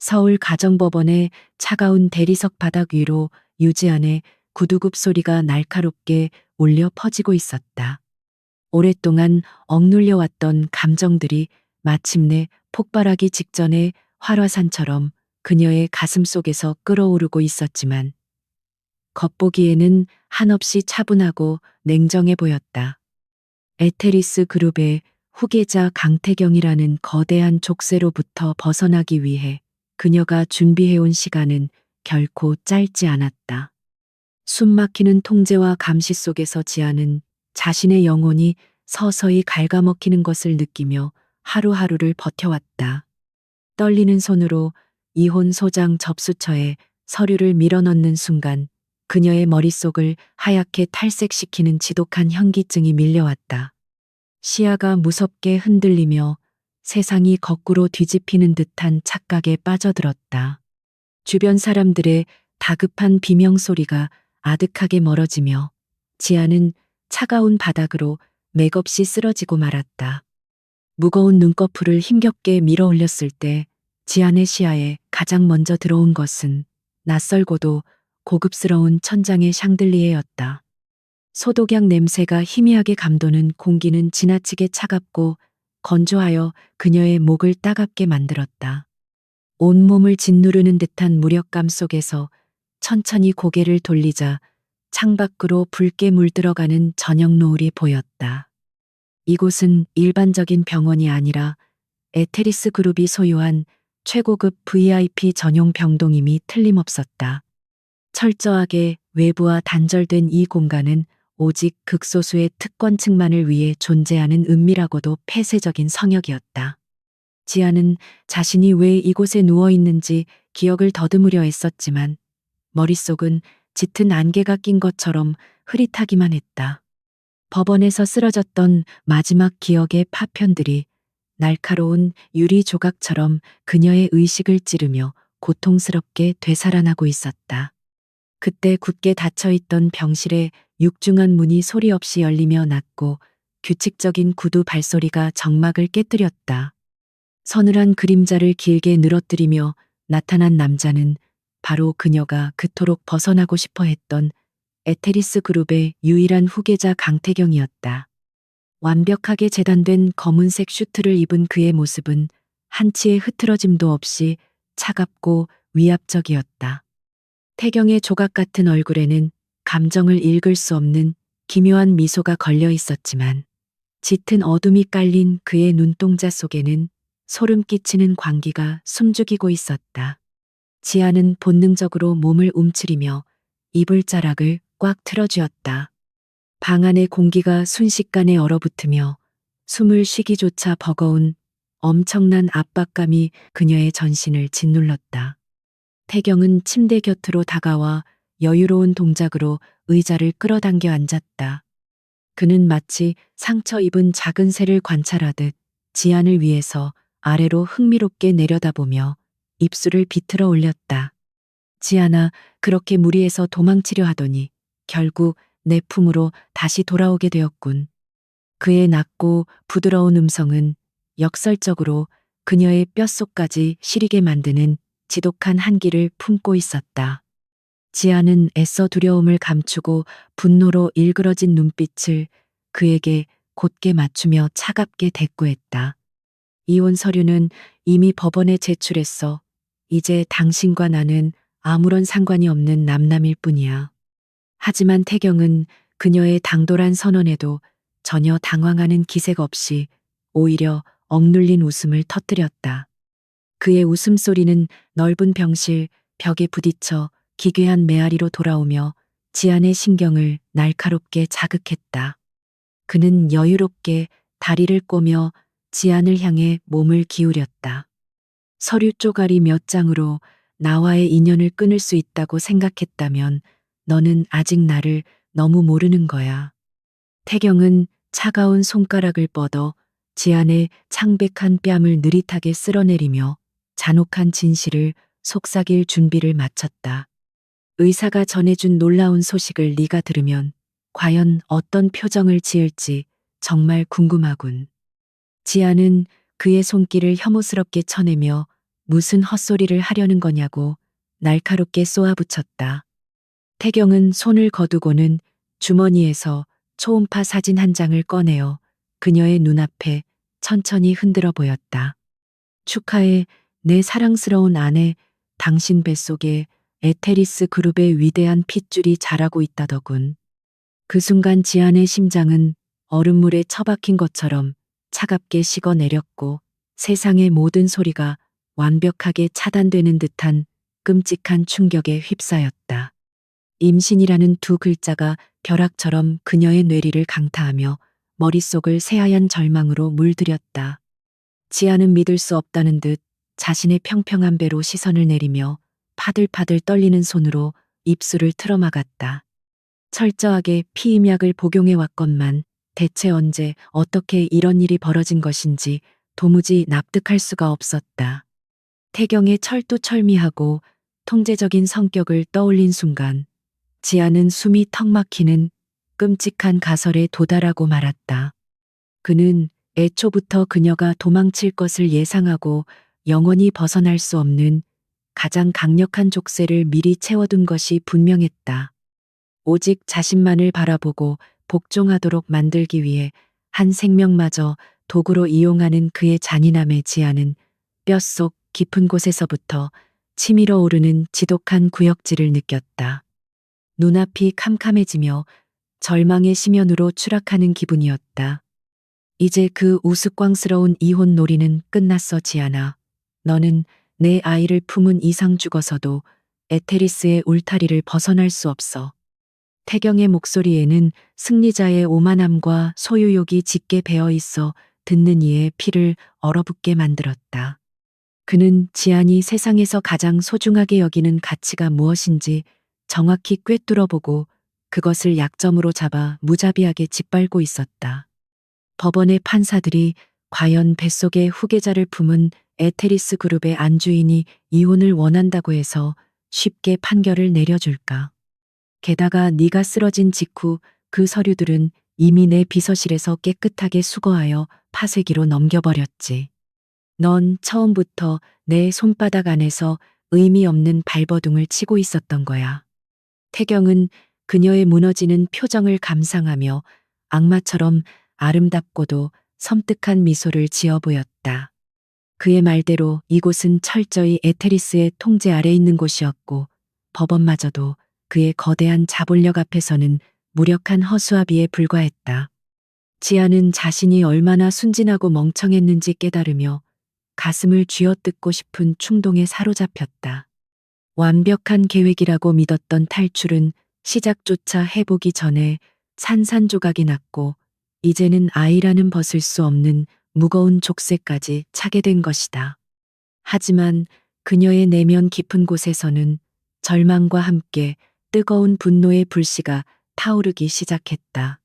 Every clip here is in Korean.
서울 가정법원의 차가운 대리석 바닥 위로 유지안의 구두굽 소리가 날카롭게 울려 퍼지고 있었다. 오랫동안 억눌려 왔던 감정들이 마침내 폭발하기 직전의 활화산처럼 그녀의 가슴 속에서 끓어오르고 있었지만 겉보기에는 한없이 차분하고 냉정해 보였다. 에테리스 그룹의 후계자 강태경이라는 거대한 족쇄로부터 벗어나기 위해 그녀가 준비해온 시간은 결코 짧지 않았다. 숨막히는 통제와 감시 속에서 지아는 자신의 영혼이 서서히 갉아먹히는 것을 느끼며 하루하루를 버텨왔다. 떨리는 손으로 이혼 소장 접수처에 서류를 밀어넣는 순간 그녀의 머릿속을 하얗게 탈색시키는 지독한 현기증이 밀려왔다. 시야가 무섭게 흔들리며 세상이 거꾸로 뒤집히는 듯한 착각에 빠져들었다. 주변 사람들의 다급한 비명소리가 아득하게 멀어지며 지아는 차가운 바닥으로 맥없이 쓰러지고 말았다. 무거운 눈꺼풀을 힘겹게 밀어 올렸을 때 지안의 시야에 가장 먼저 들어온 것은 낯설고도 고급스러운 천장의 샹들리에였다. 소독약 냄새가 희미하게 감도는 공기는 지나치게 차갑고 건조하여 그녀의 목을 따갑게 만들었다. 온몸을 짓누르는 듯한 무력감 속에서 천천히 고개를 돌리자 창밖으로 붉게 물들어가는 저녁 노을이 보였다. 이곳은 일반적인 병원이 아니라 에테리스 그룹이 소유한 최고급 VIP 전용 병동임이 틀림없었다. 철저하게 외부와 단절된 이 공간은 오직 극소수의 특권층만을 위해 존재하는 은밀하고도 폐쇄적인 성역이었다. 지아는 자신이 왜 이곳에 누워 있는지 기억을 더듬으려 했었지만 머릿속은 짙은 안개가 낀 것처럼 흐릿하기만 했다. 법원에서 쓰러졌던 마지막 기억의 파편들이 날카로운 유리 조각처럼 그녀의 의식을 찌르며 고통스럽게 되살아나고 있었다. 그때 굳게 닫혀있던 병실의 육중한 문이 소리 없이 열리며 낮고 규칙적인 구두 발소리가 정막을 깨뜨렸다. 서늘한 그림자를 길게 늘어뜨리며 나타난 남자는 바로 그녀가 그토록 벗어나고 싶어 했던 에테리스 그룹의 유일한 후계자 강태경이었다. 완벽하게 재단된 검은색 슈트를 입은 그의 모습은 한치의 흐트러짐도 없이 차갑고 위압적이었다. 태경의 조각 같은 얼굴에는 감정을 읽을 수 없는 기묘한 미소가 걸려 있었지만 짙은 어둠이 깔린 그의 눈동자 속에는 소름 끼치는 광기가 숨죽이고 있었다. 지아는 본능적으로 몸을 움츠리며 이불자락을 꽉 틀어쥐었다. 방 안의 공기가 순식간에 얼어붙으며 숨을 쉬기조차 버거운 엄청난 압박감이 그녀의 전신을 짓눌렀다. 태경은 침대 곁으로 다가와 여유로운 동작으로 의자를 끌어당겨 앉았다. 그는 마치 상처 입은 작은 새를 관찰하듯 지안을 위해서 아래로 흥미롭게 내려다보며 입술을 비틀어 올렸다. 지안아, 그렇게 무리해서 도망치려 하더니 결국 내 품으로 다시 돌아오게 되었군. 그의 낮고 부드러운 음성은 역설적으로 그녀의 뼛속까지 시리게 만드는 지독한 한기를 품고 있었다. 지아는 애써 두려움을 감추고 분노로 일그러진 눈빛을 그에게 곧게 맞추며 차갑게 대꾸했다. 이혼 서류는 이미 법원에 제출했어. 이제 당신과 나는 아무런 상관이 없는 남남일 뿐이야. 하지만 태경은 그녀의 당돌한 선언에도 전혀 당황하는 기색 없이 오히려 억눌린 웃음을 터뜨렸다. 그의 웃음소리는 넓은 병실 벽에 부딪혀 기괴한 메아리로 돌아오며 지안의 신경을 날카롭게 자극했다. 그는 여유롭게 다리를 꼬며 지안을 향해 몸을 기울였다. 서류 쪼가리 몇 장으로 나와의 인연을 끊을 수 있다고 생각했다면 너는 아직 나를 너무 모르는 거야. 태경은 차가운 손가락을 뻗어 지안의 창백한 뺨을 느릿하게 쓸어내리며 잔혹한 진실을 속삭일 준비를 마쳤다. 의사가 전해준 놀라운 소식을 네가 들으면 과연 어떤 표정을 지을지 정말 궁금하군. 지아는 그의 손길을 혐오스럽게 쳐내며 무슨 헛소리를 하려는 거냐고 날카롭게 쏘아붙였다. 태경은 손을 거두고는 주머니에서 초음파 사진 한 장을 꺼내어 그녀의 눈앞에 천천히 흔들어 보였다. 축하해, 내 사랑스러운 아내, 당신 뱃속에 에테리스 그룹의 위대한 핏줄이 자라고 있다더군. 그 순간 지안의 심장은 얼음물에 처박힌 것처럼 차갑게 식어내렸고 세상의 모든 소리가 완벽하게 차단되는 듯한 끔찍한 충격에 휩싸였다. 임신이라는 두 글자가 벼락처럼 그녀의 뇌리를 강타하며 머릿속을 새하얀 절망으로 물들였다. 지아는 믿을 수 없다는 듯 자신의 평평한 배로 시선을 내리며 파들파들 떨리는 손으로 입술을 틀어막았다. 철저하게 피임약을 복용해 왔건만 대체 언제 어떻게 이런 일이 벌어진 것인지 도무지 납득할 수가 없었다. 태경의 철두철미하고 통제적인 성격을 떠올린 순간 지아는 숨이 턱 막히는 끔찍한 가설에 도달하고 말았다. 그는 애초부터 그녀가 도망칠 것을 예상하고 영원히 벗어날 수 없는 가장 강력한 족쇄를 미리 채워둔 것이 분명했다. 오직 자신만을 바라보고 복종하도록 만들기 위해 한 생명마저 도구로 이용하는 그의 잔인함에 지아는 뼛속 깊은 곳에서부터 치밀어 오르는 지독한 구역질을 느꼈다. 눈앞이 캄캄해지며 절망의 심연으로 추락하는 기분이었다. 이제 그 우스꽝스러운 이혼 놀이는 끝났어, 지아나. 너는 내 아이를 품은 이상 죽어서도 에테리스의 울타리를 벗어날 수 없어. 태경의 목소리에는 승리자의 오만함과 소유욕이 짙게 배어 있어 듣는 이의 피를 얼어붙게 만들었다. 그는 지안이 세상에서 가장 소중하게 여기는 가치가 무엇인지 정확히 꿰뚫어보고 그것을 약점으로 잡아 무자비하게 짓밟고 있었다. 법원의 판사들이 과연 뱃속의 후계자를 품은 에테리스 그룹의 안주인이 이혼을 원한다고 해서 쉽게 판결을 내려줄까? 게다가 네가 쓰러진 직후 그 서류들은 이미 내 비서실에서 깨끗하게 수거하여 파쇄기로 넘겨버렸지. 넌 처음부터 내 손바닥 안에서 의미 없는 발버둥을 치고 있었던 거야. 태경은 그녀의 무너지는 표정을 감상하며 악마처럼 아름답고도 섬뜩한 미소를 지어 보였다. 그의 말대로 이곳은 철저히 에테리스의 통제 아래 있는 곳이었고 법원마저도 그의 거대한 자본력 앞에서는 무력한 허수아비에 불과했다. 지아는 자신이 얼마나 순진하고 멍청했는지 깨달으며 가슴을 쥐어뜯고 싶은 충동에 사로잡혔다. 완벽한 계획이라고 믿었던 탈출은 시작조차 해보기 전에 산산조각이 났고 이제는 아이라는 벗을 수 없는 무거운 족쇄까지 차게 된 것이다. 하지만 그녀의 내면 깊은 곳에서는 절망과 함께 뜨거운 분노의 불씨가 타오르기 시작했다.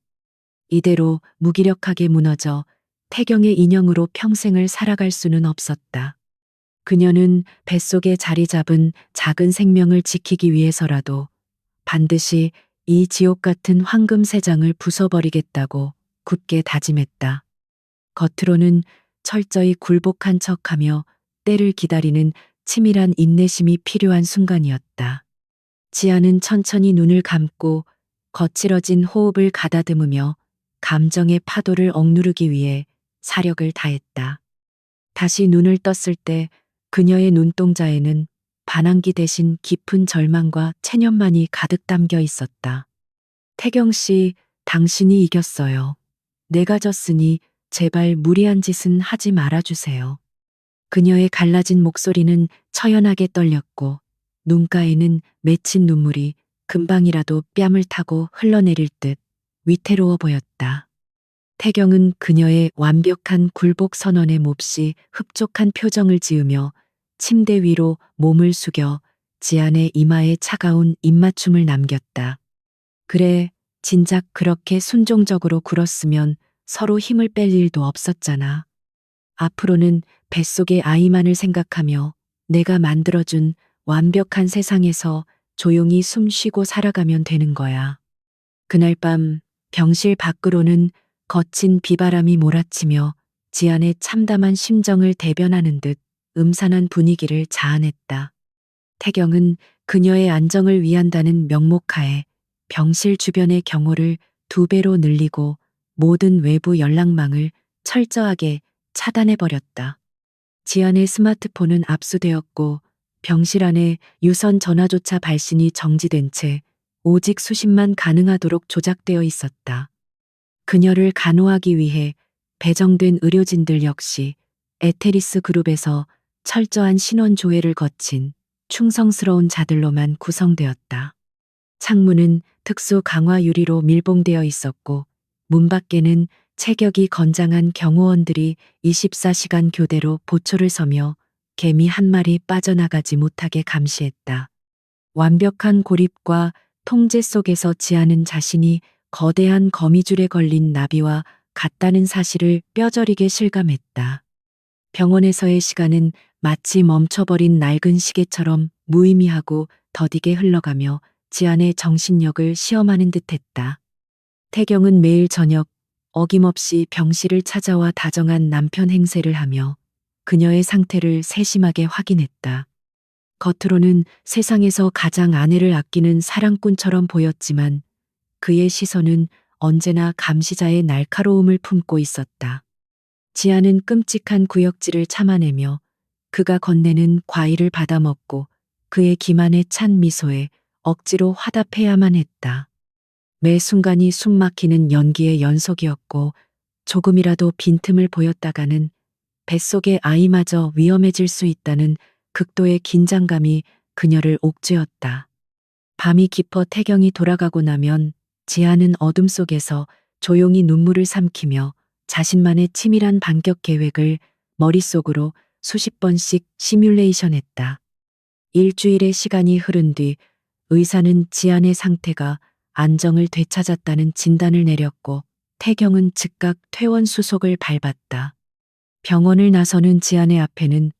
이대로 무기력하게 무너져 태경의 인형으로 평생을 살아갈 수는 없었다. 그녀는 뱃속에 자리 잡은 작은 생명을 지키기 위해서라도 반드시 이 지옥 같은 황금 세장을 부숴버리겠다고 굳게 다짐했다. 겉으로는 철저히 굴복한 척하며 때를 기다리는 치밀한 인내심이 필요한 순간이었다. 지아는 천천히 눈을 감고 거칠어진 호흡을 가다듬으며 감정의 파도를 억누르기 위해 사력을 다했다. 다시 눈을 떴을 때 그녀의 눈동자에는 반항기 대신 깊은 절망과 체념만이 가득 담겨 있었다. 태경 씨, 당신이 이겼어요. 내가 졌으니 제발 무리한 짓은 하지 말아주세요. 그녀의 갈라진 목소리는 처연하게 떨렸고 눈가에는 맺힌 눈물이 금방이라도 뺨을 타고 흘러내릴 듯 위태로워 보였다. 태경은 그녀의 완벽한 굴복 선언에 몹시 흡족한 표정을 지으며 침대 위로 몸을 숙여 지안의 이마에 차가운 입맞춤을 남겼다. 그래, 진작 그렇게 순종적으로 굴었으면 서로 힘을 뺄 일도 없었잖아. 앞으로는 뱃속의 아이만을 생각하며 내가 만들어준 완벽한 세상에서 조용히 숨 쉬고 살아가면 되는 거야. 그날 밤 병실 밖으로는 거친 비바람이 몰아치며 지안의 참담한 심정을 대변하는 듯 음산한 분위기를 자아냈다. 태경은 그녀의 안정을 위한다는 명목하에 병실 주변의 경호를 2배로 늘리고 모든 외부 연락망을 철저하게 차단해버렸다. 지안의 스마트폰은 압수되었고 병실 안에 유선 전화조차 발신이 정지된 채 오직 수신만 가능하도록 조작되어 있었다. 그녀를 간호하기 위해 배정된 의료진들 역시 에테리스 그룹에서 철저한 신원 조회를 거친 충성스러운 자들로만 구성되었다. 창문은 특수 강화 유리로 밀봉되어 있었고 문 밖에는 체격이 건장한 경호원들이 24시간 교대로 보초를 서며 개미 한 마리 빠져나가지 못하게 감시했다. 완벽한 고립과 통제 속에서 지아는 자신이 거대한 거미줄에 걸린 나비와 같다는 사실을 뼈저리게 실감했다. 병원에서의 시간은 마치 멈춰버린 낡은 시계처럼 무의미하고 더디게 흘러가며 지안의 정신력을 시험하는 듯했다. 태경은 매일 저녁 어김없이 병실을 찾아와 다정한 남편 행세를 하며 그녀의 상태를 세심하게 확인했다. 겉으로는 세상에서 가장 아내를 아끼는 사랑꾼처럼 보였지만 그의 시선은 언제나 감시자의 날카로움을 품고 있었다. 지아는 끔찍한 구역질을 참아내며 그가 건네는 과일을 받아먹고 그의 기만에 찬 미소에 억지로 화답해야만 했다. 매 순간이 숨막히는 연기의 연속이었고 조금이라도 빈틈을 보였다가는 뱃속의 아이마저 위험해질 수 있다는 극도의 긴장감이 그녀를 옥죄었다. 밤이 깊어 태경이 돌아가고 나면 지아는 어둠 속에서 조용히 눈물을 삼키며 자신만의 치밀한 반격 계획을 머릿속으로 수십 번씩 시뮬레이션했다. 일주일의 시간이 흐른 뒤 의사는 지안의 상태가 안정을 되찾았다는 진단을 내렸고 태경은 즉각 퇴원 수속을 밟았다. 병원을 나서는 지안의 앞에는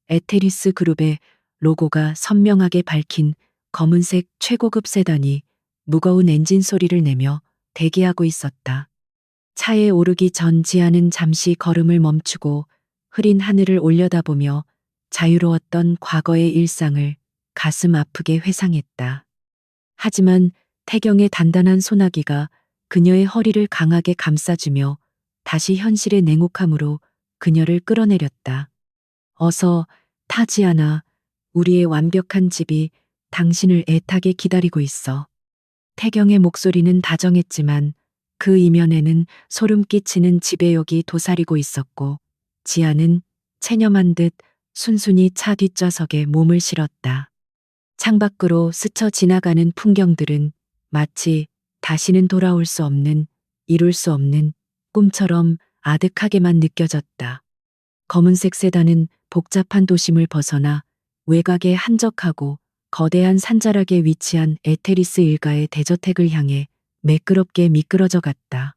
에테리스 그룹의 로고가 선명하게 밝힌 검은색 최고급 세단이 무거운 엔진 소리를 내며 대기하고 있었다. 차에 오르기 전 지아는 잠시 걸음을 멈추고 흐린 하늘을 올려다보며 자유로웠던 과거의 일상을 가슴 아프게 회상했다. 하지만 태경의 단단한 소나기가 그녀의 허리를 강하게 감싸주며 다시 현실의 냉혹함으로 그녀를 끌어내렸다. 어서 타지 않아. 우리의 완벽한 집이 당신을 애타게 기다리고 있어. 태경의 목소리는 다정했지만 그 이면에는 소름 끼치는 지배욕이 도사리고 있었고 지아는 체념한 듯 순순히 차 뒷좌석에 몸을 실었다. 창밖으로 스쳐 지나가는 풍경들은 마치 다시는 돌아올 수 없는, 이룰 수 없는 꿈처럼 아득하게만 느껴졌다. 검은색 세단은 복잡한 도심을 벗어나 외곽의 한적하고 거대한 산자락에 위치한 에테리스 일가의 대저택을 향해 매끄럽게 미끄러져 갔다.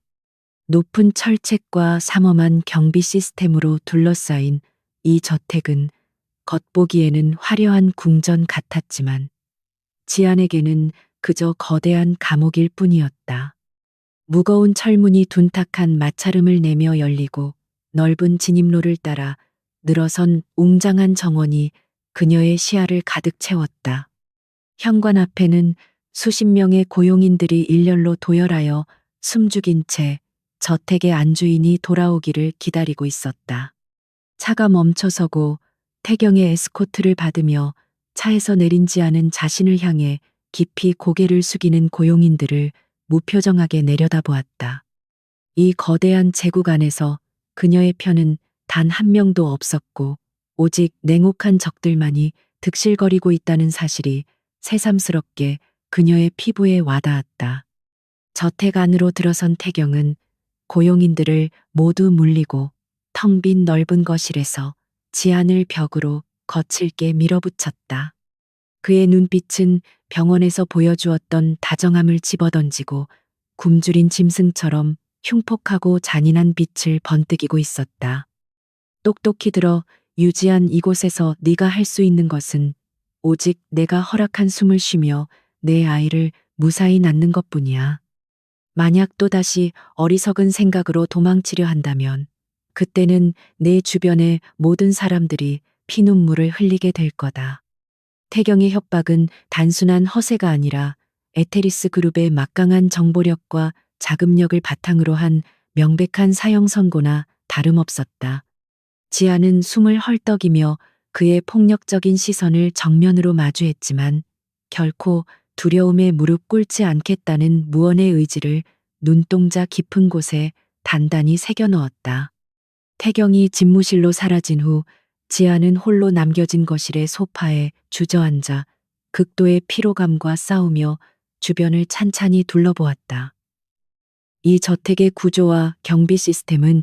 높은 철책과 삼엄한 경비 시스템으로 둘러싸인 이 저택은 겉보기에는 화려한 궁전 같았지만 지안에게는 그저 거대한 감옥일 뿐이었다. 무거운 철문이 둔탁한 마찰음을 내며 열리고 넓은 진입로를 따라 늘어선 웅장한 정원이 그녀의 시야를 가득 채웠다. 현관 앞에는 수십 명의 고용인들이 일렬로 도열하여 숨죽인 채 저택의 안주인이 돌아오기를 기다리고 있었다. 차가 멈춰서고 태경의 에스코트를 받으며 차에서 내린 지아는 자신을 향해 깊이 고개를 숙이는 고용인들을 무표정하게 내려다보았다. 이 거대한 제국 안에서 그녀의 편은 단 한 명도 없었고 오직 냉혹한 적들만이 득실거리고 있다는 사실이 새삼스럽게 그녀의 피부에 와닿았다. 저택 안으로 들어선 태경은 고용인들을 모두 물리고 텅 빈 넓은 거실에서 지안을 벽으로 거칠게 밀어붙였다. 그의 눈빛은 병원에서 보여주었던 다정함을 집어던지고 굶주린 짐승처럼 흉폭하고 잔인한 빛을 번뜩이고 있었다. 똑똑히 들어 유지한 이곳에서 네가 할 수 있는 것은 오직 내가 허락한 숨을 쉬며 내 아이를 무사히 낳는 것뿐이야. 만약 또다시 어리석은 생각으로 도망치려 한다면 그때는 내 주변의 모든 사람들이 피눈물을 흘리게 될 거다. 태경의 협박은 단순한 허세가 아니라 에테리스 그룹의 막강한 정보력과 자금력을 바탕으로 한 명백한 사형 선고나 다름없었다. 지아는 숨을 헐떡이며 그의 폭력적인 시선을 정면으로 마주했지만 결코 두려움에 무릎 꿇지 않겠다는 무언의 의지를 눈동자 깊은 곳에 단단히 새겨 넣었다. 태경이 집무실로 사라진 후 지아는 홀로 남겨진 거실의 소파에 주저앉아 극도의 피로감과 싸우며 주변을 찬찬히 둘러보았다. 이 저택의 구조와 경비 시스템은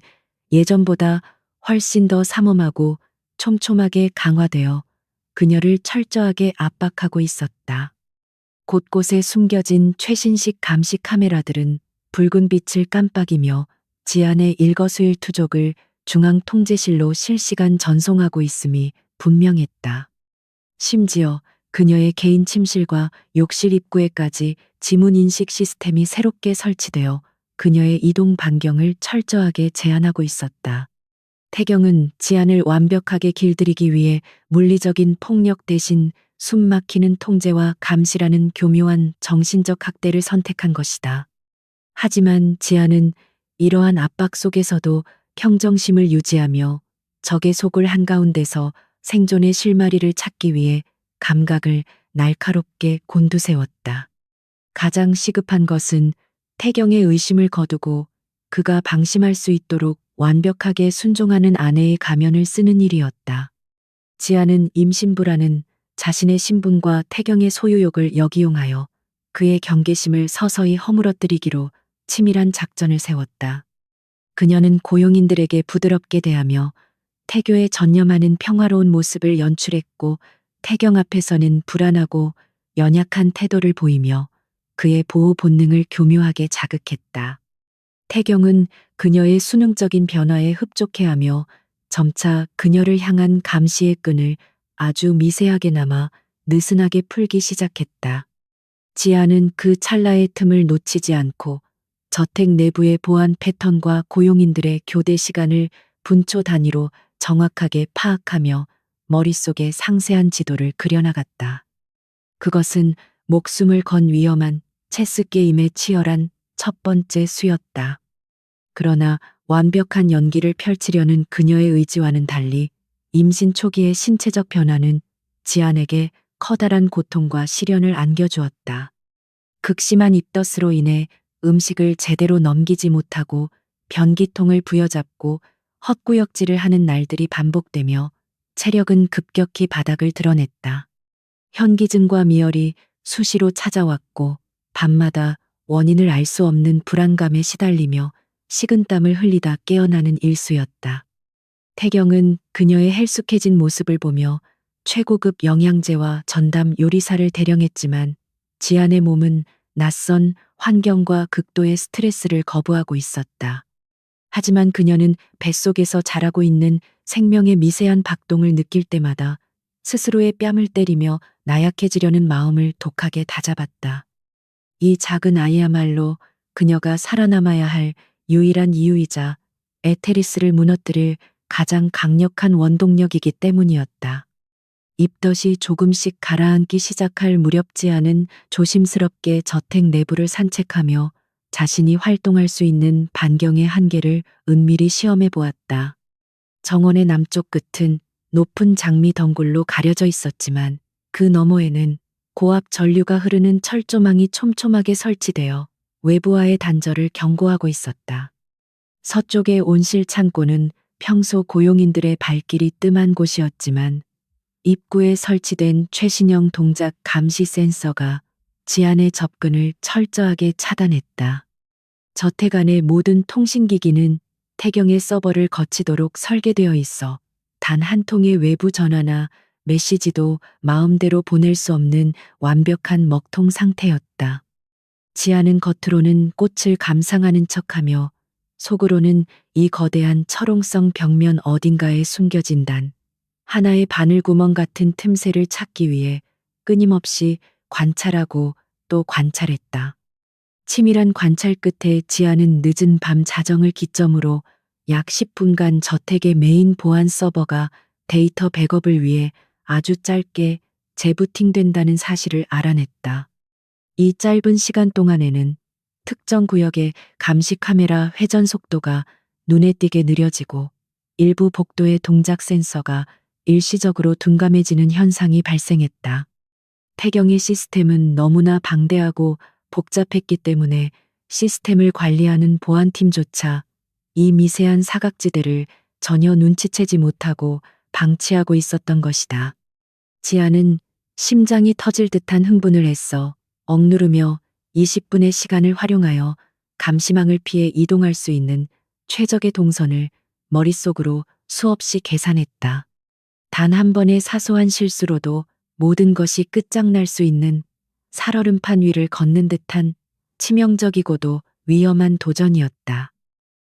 예전보다 훨씬 더 삼엄하고 촘촘하게 강화되어 그녀를 철저하게 압박하고 있었다. 곳곳에 숨겨진 최신식 감시 카메라들은 붉은 빛을 깜빡이며 지안의 일거수일투족을 중앙 통제실로 실시간 전송하고 있음이 분명했다. 심지어 그녀의 개인 침실과 욕실 입구에까지 지문 인식 시스템이 새롭게 설치되어 그녀의 이동 반경을 철저하게 제한하고 있었다. 태경은 지안을 완벽하게 길들이기 위해 물리적인 폭력 대신 숨막히는 통제와 감시라는 교묘한 정신적 학대를 선택한 것이다. 하지만 지안은 이러한 압박 속에서도 평정심을 유지하며 적의 속을 한가운데서 생존의 실마리를 찾기 위해 감각을 날카롭게 곤두세웠다. 가장 시급한 것은 태경의 의심을 거두고 그가 방심할 수 있도록 완벽하게 순종하는 아내의 가면을 쓰는 일이었다. 지아는 임신부라는 자신의 신분과 태경의 소유욕을 역이용하여 그의 경계심을 서서히 허물어뜨리기로 치밀한 작전을 세웠다. 그녀는 고용인들에게 부드럽게 대하며 태교에 전념하는 평화로운 모습을 연출했고 태경 앞에서는 불안하고 연약한 태도를 보이며 그의 보호 본능을 교묘하게 자극했다. 태경은 그녀의 수능적인 변화에 흡족해하며 점차 그녀를 향한 감시의 끈을 아주 미세하게나마 느슨하게 풀기 시작했다. 지아는 그 찰나의 틈을 놓치지 않고 저택 내부의 보안 패턴과 고용인들의 교대 시간을 분초 단위로 정확하게 파악하며 머릿속에 상세한 지도를 그려나갔다. 그것은 목숨을 건 위험한 체스 게임에 치열한 첫 번째 수였다. 그러나 완벽한 연기를 펼치려는 그녀의 의지와는 달리 임신 초기의 신체적 변화는 지안에게 커다란 고통과 시련을 안겨주었다. 극심한 입덧으로 인해 음식을 제대로 넘기지 못하고 변기통을 부여잡고 헛구역질을 하는 날들이 반복되며 체력은 급격히 바닥을 드러냈다. 현기증과 미열이 수시로 찾아왔고 밤마다 원인을 알 수 없는 불안감에 시달리며 식은땀을 흘리다 깨어나는 일수였다. 태경은 그녀의 헬쑥해진 모습을 보며 최고급 영양제와 전담 요리사를 대령했지만 지안의 몸은 낯선 환경과 극도의 스트레스를 거부하고 있었다. 하지만 그녀는 뱃속에서 자라고 있는 생명의 미세한 박동을 느낄 때마다 스스로의 뺨을 때리며 나약해지려는 마음을 독하게 다잡았다. 이 작은 아이야말로 그녀가 살아남아야 할 유일한 이유이자 에테리스를 무너뜨릴 가장 강력한 원동력이기 때문이었다. 입덧이 조금씩 가라앉기 시작할 무렵 지아는 조심스럽게 저택 내부를 산책하며 자신이 활동할 수 있는 반경의 한계를 은밀히 시험해 보았다. 정원의 남쪽 끝은 높은 장미 덩굴로 가려져 있었지만 그 너머에는 고압 전류가 흐르는 철조망이 촘촘하게 설치되어 외부와의 단절을 경고하고 있었다. 서쪽의 온실 창고는 평소 고용인들의 발길이 뜸한 곳이었지만 입구에 설치된 최신형 동작 감시 센서가 지안의 접근을 철저하게 차단했다. 저택 안의 모든 통신기기는 태경의 서버를 거치도록 설계되어 있어 단 한 통의 외부 전화나 메시지도 마음대로 보낼 수 없는 완벽한 먹통 상태였다. 지아는 겉으로는 꽃을 감상하는 척하며 속으로는 이 거대한 철옹성 벽면 어딘가에 숨겨진 단 하나의 바늘구멍 같은 틈새를 찾기 위해 끊임없이 관찰하고 또 관찰했다. 치밀한 관찰 끝에 지아는 늦은 밤 자정을 기점으로 약 10분간 저택의 메인 보안 서버가 데이터 백업을 위해 아주 짧게 재부팅된다는 사실을 알아냈다. 이 짧은 시간 동안에는 특정 구역의 감시 카메라 회전 속도가 눈에 띄게 느려지고 일부 복도의 동작 센서가 일시적으로 둔감해지는 현상이 발생했다. 태경의 시스템은 너무나 방대하고 복잡했기 때문에 시스템을 관리하는 보안팀조차 이 미세한 사각지대를 전혀 눈치채지 못하고 방치하고 있었던 것이다. 지아는 심장이 터질 듯한 흥분을 했어 억누르며 20분의 시간을 활용하여 감시망을 피해 이동할 수 있는 최적의 동선을 머릿속으로 수없이 계산했다. 단 한 번의 사소한 실수로도 모든 것이 끝장날 수 있는 살얼음판 위를 걷는 듯한 치명적이고도 위험한 도전이었다.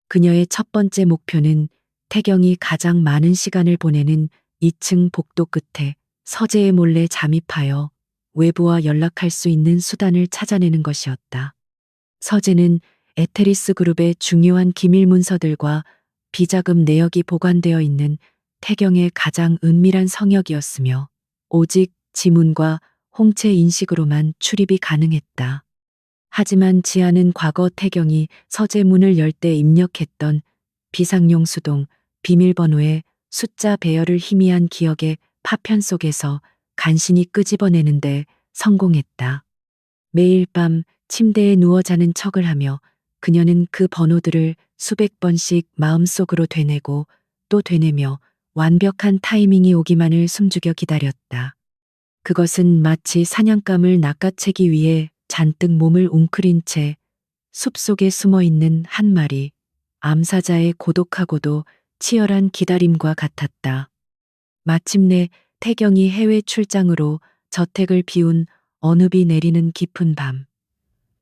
그녀의 첫 번째 목표는 태경이 가장 많은 시간을 보내는 2층 복도 끝에 서재에 몰래 잠입하여 외부와 연락할 수 있는 수단을 찾아내는 것이었다. 서재는 에테리스 그룹의 중요한 기밀 문서들과 비자금 내역이 보관되어 있는 태경의 가장 은밀한 성역이었으며 오직 지문과 홍채 인식으로만 출입이 가능했다. 하지만 지아는 과거 태경이 서재 문을 열 때 입력했던 비상용 수동 비밀번호의 숫자 배열을 희미한 기억의 파편 속에서 간신히 끄집어내는데 성공했다. 매일 밤 침대에 누워 자는 척을 하며 그녀는 그 번호들을 수백 번씩 마음속으로 되뇌고 또 되뇌며 완벽한 타이밍이 오기만을 숨죽여 기다렸다. 그것은 마치 사냥감을 낚아채기 위해 잔뜩 몸을 웅크린 채 숲속에 숨어 있는 한 마리 암사자의 고독하고도 치열한 기다림과 같았다. 마침내 태경이 해외 출장으로 저택을 비운 어느 비 내리는 깊은 밤.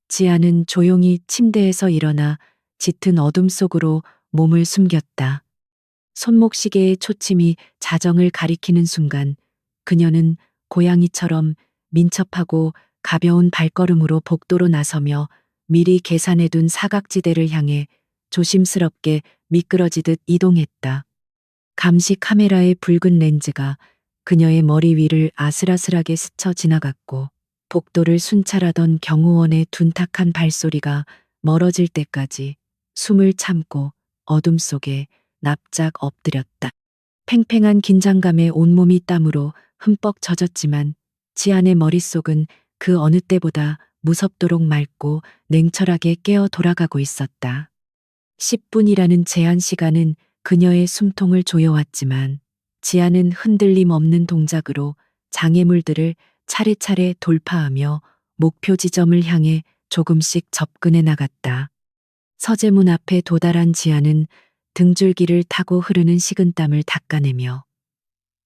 지아는 조용히 침대에서 일어나 짙은 어둠 속으로 몸을 숨겼다. 손목시계의 초침이 자정을 가리키는 순간 그녀는 고양이처럼 민첩하고 가벼운 발걸음으로 복도로 나서며 미리 계산해둔 사각지대를 향해 조심스럽게 미끄러지듯 이동했다. 감시 카메라의 붉은 렌즈가 그녀의 머리 위를 아슬아슬하게 스쳐 지나갔고 복도를 순찰하던 경호원의 둔탁한 발소리가 멀어질 때까지 숨을 참고 어둠 속에 납작 엎드렸다. 팽팽한 긴장감에 온몸이 땀으로 흠뻑 젖었지만 지안의 머릿속은 그 어느 때보다 무섭도록 맑고 냉철하게 깨어 돌아가고 있었다. 10분이라는 제한 시간은 그녀의 숨통을 조여왔지만 지아는 흔들림 없는 동작으로 장애물들을 차례차례 돌파하며 목표 지점을 향해 조금씩 접근해 나갔다. 서재문 앞에 도달한 지아는 등줄기를 타고 흐르는 식은땀을 닦아내며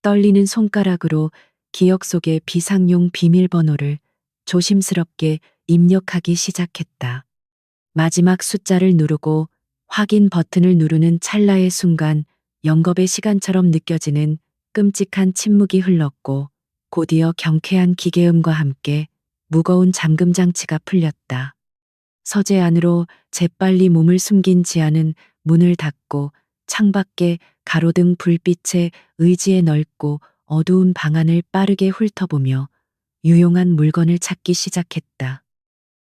떨리는 손가락으로 기억 속의 비상용 비밀번호를 조심스럽게 입력하기 시작했다. 마지막 숫자를 누르고 확인 버튼을 누르는 찰나의 순간 영겁의 시간처럼 느껴지는 끔찍한 침묵이 흘렀고 곧이어 경쾌한 기계음과 함께 무거운 잠금 장치가 풀렸다. 서재 안으로 재빨리 몸을 숨긴 지아는 문을 닫고 창밖에 가로등 불빛에 의지의 넓고 어두운 방안을 빠르게 훑어보며 유용한 물건을 찾기 시작했다.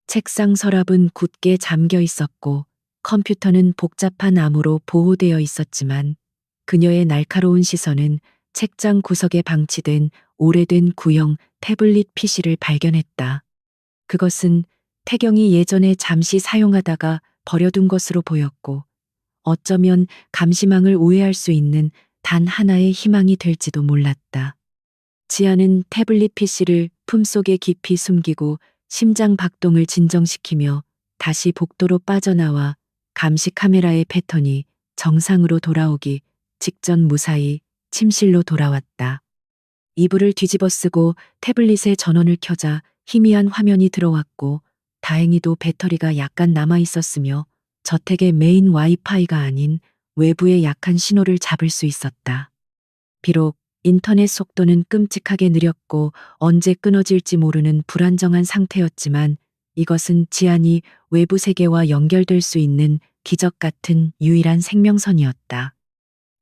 책상 서랍은 굳게 잠겨 있었고 컴퓨터는 복잡한 암호로 보호되어 있었지만 그녀의 날카로운 시선은 책장 구석에 방치된 오래된 구형 태블릿 PC를 발견했다. 그것은 태경이 예전에 잠시 사용하다가 버려둔 것으로 보였고 어쩌면 감시망을 우회할 수 있는 단 하나의 희망이 될지도 몰랐다. 지아는 태블릿 PC를 품속에 깊이 숨기고 심장 박동을 진정시키며 다시 복도로 빠져나와 감시 카메라의 패턴이 정상으로 돌아오기 직전 무사히 침실로 돌아왔다. 이불을 뒤집어 쓰고 태블릿의 전원을 켜자 희미한 화면이 들어왔고 다행히도 배터리가 약간 남아 있었으며 저택의 메인 와이파이가 아닌 외부의 약한 신호를 잡을 수 있었다. 비록 인터넷 속도는 끔찍하게 느렸고 언제 끊어질지 모르는 불안정한 상태였지만 이것은 지안이 외부 세계와 연결될 수 있는 기적 같은 유일한 생명선이었다.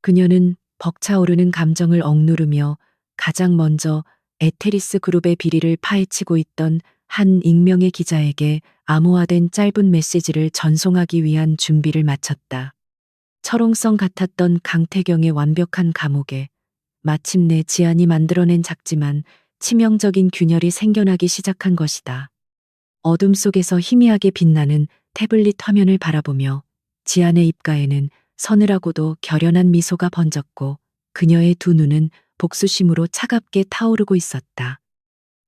그녀는 벅차오르는 감정을 억누르며 가장 먼저 에테리스 그룹의 비리를 파헤치고 있던 한 익명의 기자에게 암호화된 짧은 메시지를 전송하기 위한 준비를 마쳤다. 철옹성 같았던 강태경의 완벽한 감옥에 마침내 지안이 만들어낸 작지만 치명적인 균열이 생겨나기 시작한 것이다. 어둠 속에서 희미하게 빛나는 태블릿 화면을 바라보며 지안의 입가에는 서늘하고도 결연한 미소가 번졌고 그녀의 두 눈은 복수심으로 차갑게 타오르고 있었다.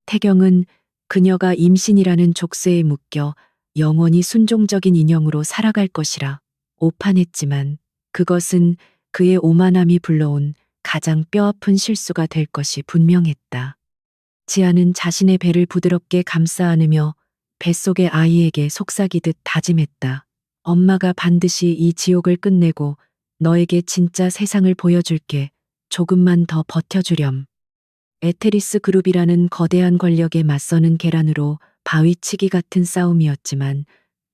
태경은 그녀가 임신이라는 족쇄에 묶여 영원히 순종적인 인형으로 살아갈 것이라 오판했지만 그것은 그의 오만함이 불러온 가장 뼈아픈 실수가 될 것이 분명했다. 지아는 자신의 배를 부드럽게 감싸 안으며 뱃속의 아이에게 속삭이듯 다짐했다. 엄마가 반드시 이 지옥을 끝내고 너에게 진짜 세상을 보여줄게. 조금만 더 버텨주렴. 에테리스 그룹이라는 거대한 권력에 맞서는 계란으로 바위치기 같은 싸움이었지만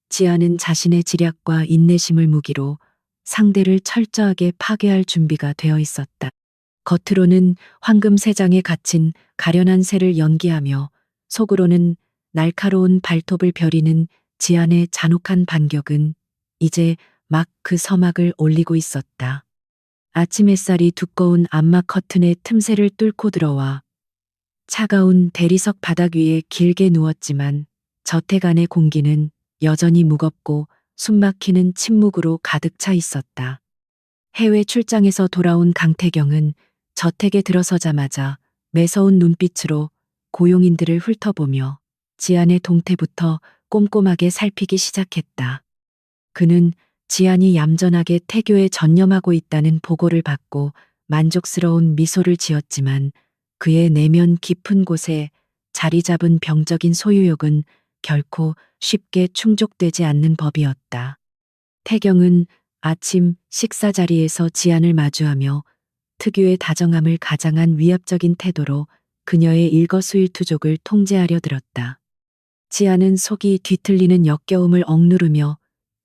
지아는 자신의 지략과 인내심을 무기로 상대를 철저하게 파괴할 준비가 되어 있었다. 겉으로는 황금 세장에 갇힌 가련한 새를 연기하며 속으로는 날카로운 발톱을 벼리는 지안의 잔혹한 반격은 이제 막 그 서막을 올리고 있었다. 아침 햇살이 두꺼운 암막 커튼의 틈새를 뚫고 들어와 차가운 대리석 바닥 위에 길게 누웠지만 저택 안의 공기는 여전히 무겁고 숨막히는 침묵으로 가득 차 있었다. 해외 출장에서 돌아온 강태경은 저택에 들어서자마자 매서운 눈빛으로 고용인들을 훑어보며 지안의 동태부터 꼼꼼하게 살피기 시작했다. 그는 지안이 얌전하게 태교에 전념하고 있다는 보고를 받고 만족스러운 미소를 지었지만 그의 내면 깊은 곳에 자리 잡은 병적인 소유욕은 결코 쉽게 충족되지 않는 법이었다. 태경은 아침 식사 자리에서 지안을 마주하며 특유의 다정함을 가장한 위압적인 태도로 그녀의 일거수일투족을 통제하려 들었다. 지안은 속이 뒤틀리는 역겨움을 억누르며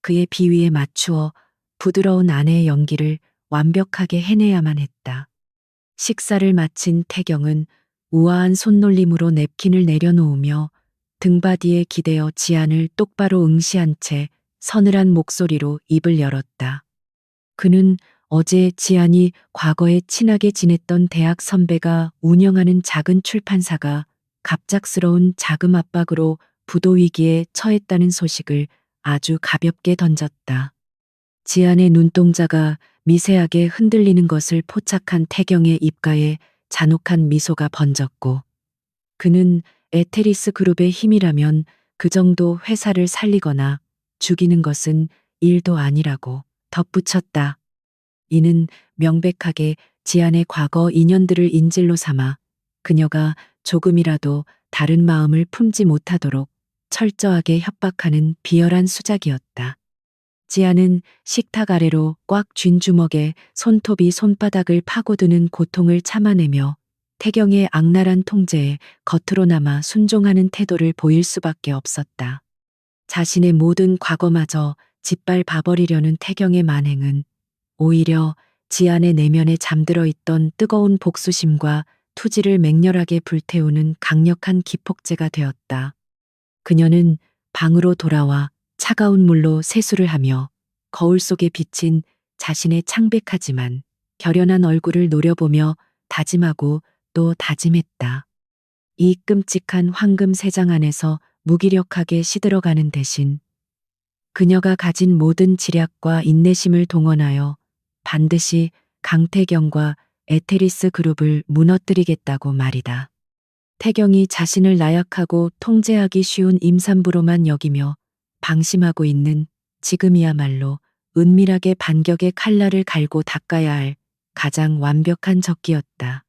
그의 비위에 맞추어 부드러운 아내의 연기를 완벽하게 해내야만 했다. 식사를 마친 태경은 우아한 손놀림으로 냅킨을 내려놓으며 등바디에 기대어 지안을 똑바로 응시한 채 서늘한 목소리로 입을 열었다. 그는 어제 지안이 과거에 친하게 지냈던 대학 선배가 운영하는 작은 출판사가 갑작스러운 자금 압박으로 부도 위기에 처했다는 소식을 아주 가볍게 던졌다. 지안의 눈동자가 미세하게 흔들리는 것을 포착한 태경의 입가에 잔혹한 미소가 번졌고 그는 에테리스 그룹의 힘이라면 그 정도 회사를 살리거나 죽이는 것은 일도 아니라고 덧붙였다. 이는 명백하게 지안의 과거 인연들을 인질로 삼아 그녀가 조금이라도 다른 마음을 품지 못하도록 철저하게 협박하는 비열한 수작이었다. 지안은 식탁 아래로 꽉 쥔 주먹에 손톱이 손바닥을 파고드는 고통을 참아내며 태경의 악랄한 통제에 겉으로나마 순종하는 태도를 보일 수밖에 없었다. 자신의 모든 과거마저 짓밟아 버리려는 태경의 만행은 오히려 지안의 내면에 잠들어 있던 뜨거운 복수심과 투지를 맹렬하게 불태우는 강력한 기폭제가 되었다. 그녀는 방으로 돌아와 차가운 물로 세수를 하며 거울 속에 비친 자신의 창백하지만 결연한 얼굴을 노려보며 다짐하고 또 다짐했다. 이 끔찍한 황금 세장 안에서 무기력하게 시들어가는 대신 그녀가 가진 모든 지략과 인내심을 동원하여 반드시 강태경과 에테리스 그룹을 무너뜨리겠다고 말이다. 태경이 자신을 나약하고 통제하기 쉬운 임산부로만 여기며 방심하고 있는 지금이야말로 은밀하게 반격의 칼날을 갈고 닦아야 할 가장 완벽한 적기였다.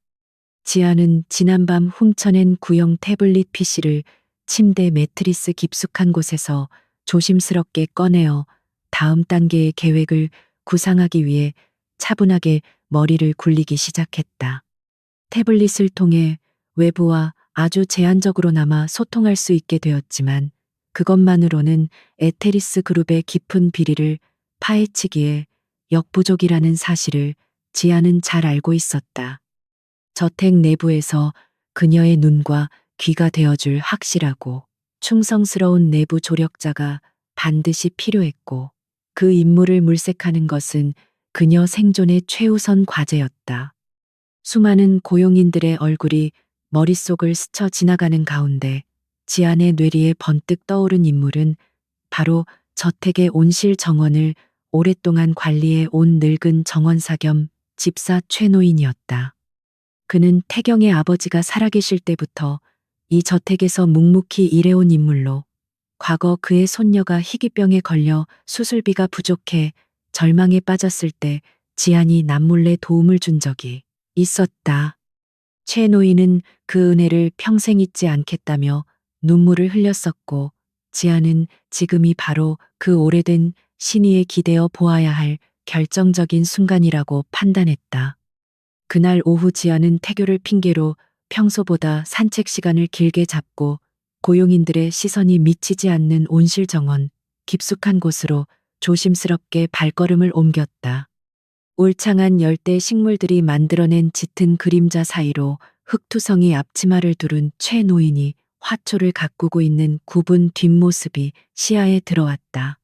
지아는 지난밤 훔쳐낸 구형 태블릿 PC를 침대 매트리스 깊숙한 곳에서 조심스럽게 꺼내어 다음 단계의 계획을 구상하기 위해 차분하게 머리를 굴리기 시작했다. 태블릿을 통해 외부와 아주 제한적으로나마 소통할 수 있게 되었지만 그것만으로는 에테리스 그룹의 깊은 비리를 파헤치기에 역부족이라는 사실을 지아는 잘 알고 있었다. 저택 내부에서 그녀의 눈과 귀가 되어줄 확실하고 충성스러운 내부 조력자가 반드시 필요했고 그 임무를 물색하는 것은 그녀 생존의 최우선 과제였다. 수많은 고용인들의 얼굴이 머릿속을 스쳐 지나가는 가운데 지안의 뇌리에 번뜩 떠오른 인물은 바로 저택의 온실 정원을 오랫동안 관리해 온 늙은 정원사 겸 집사 최노인이었다. 그는 태경의 아버지가 살아계실 때부터 이 저택에서 묵묵히 일해온 인물로 과거 그의 손녀가 희귀병에 걸려 수술비가 부족해 절망에 빠졌을 때 지안이 남몰래 도움을 준 적이 있었다. 최 노인은 그 은혜를 평생 잊지 않겠다며 눈물을 흘렸었고 지안은 지금이 바로 그 오래된 신의에 기대어 보아야 할 결정적인 순간이라고 판단했다. 그날 오후 지아는 태교를 핑계로 평소보다 산책 시간을 길게 잡고 고용인들의 시선이 미치지 않는 온실 정원 깊숙한 곳으로 조심스럽게 발걸음을 옮겼다. 울창한 열대 식물들이 만들어낸 짙은 그림자 사이로 흑투성이 앞치마를 두른 최 노인이 화초를 가꾸고 있는 굽은 뒷모습이 시야에 들어왔다.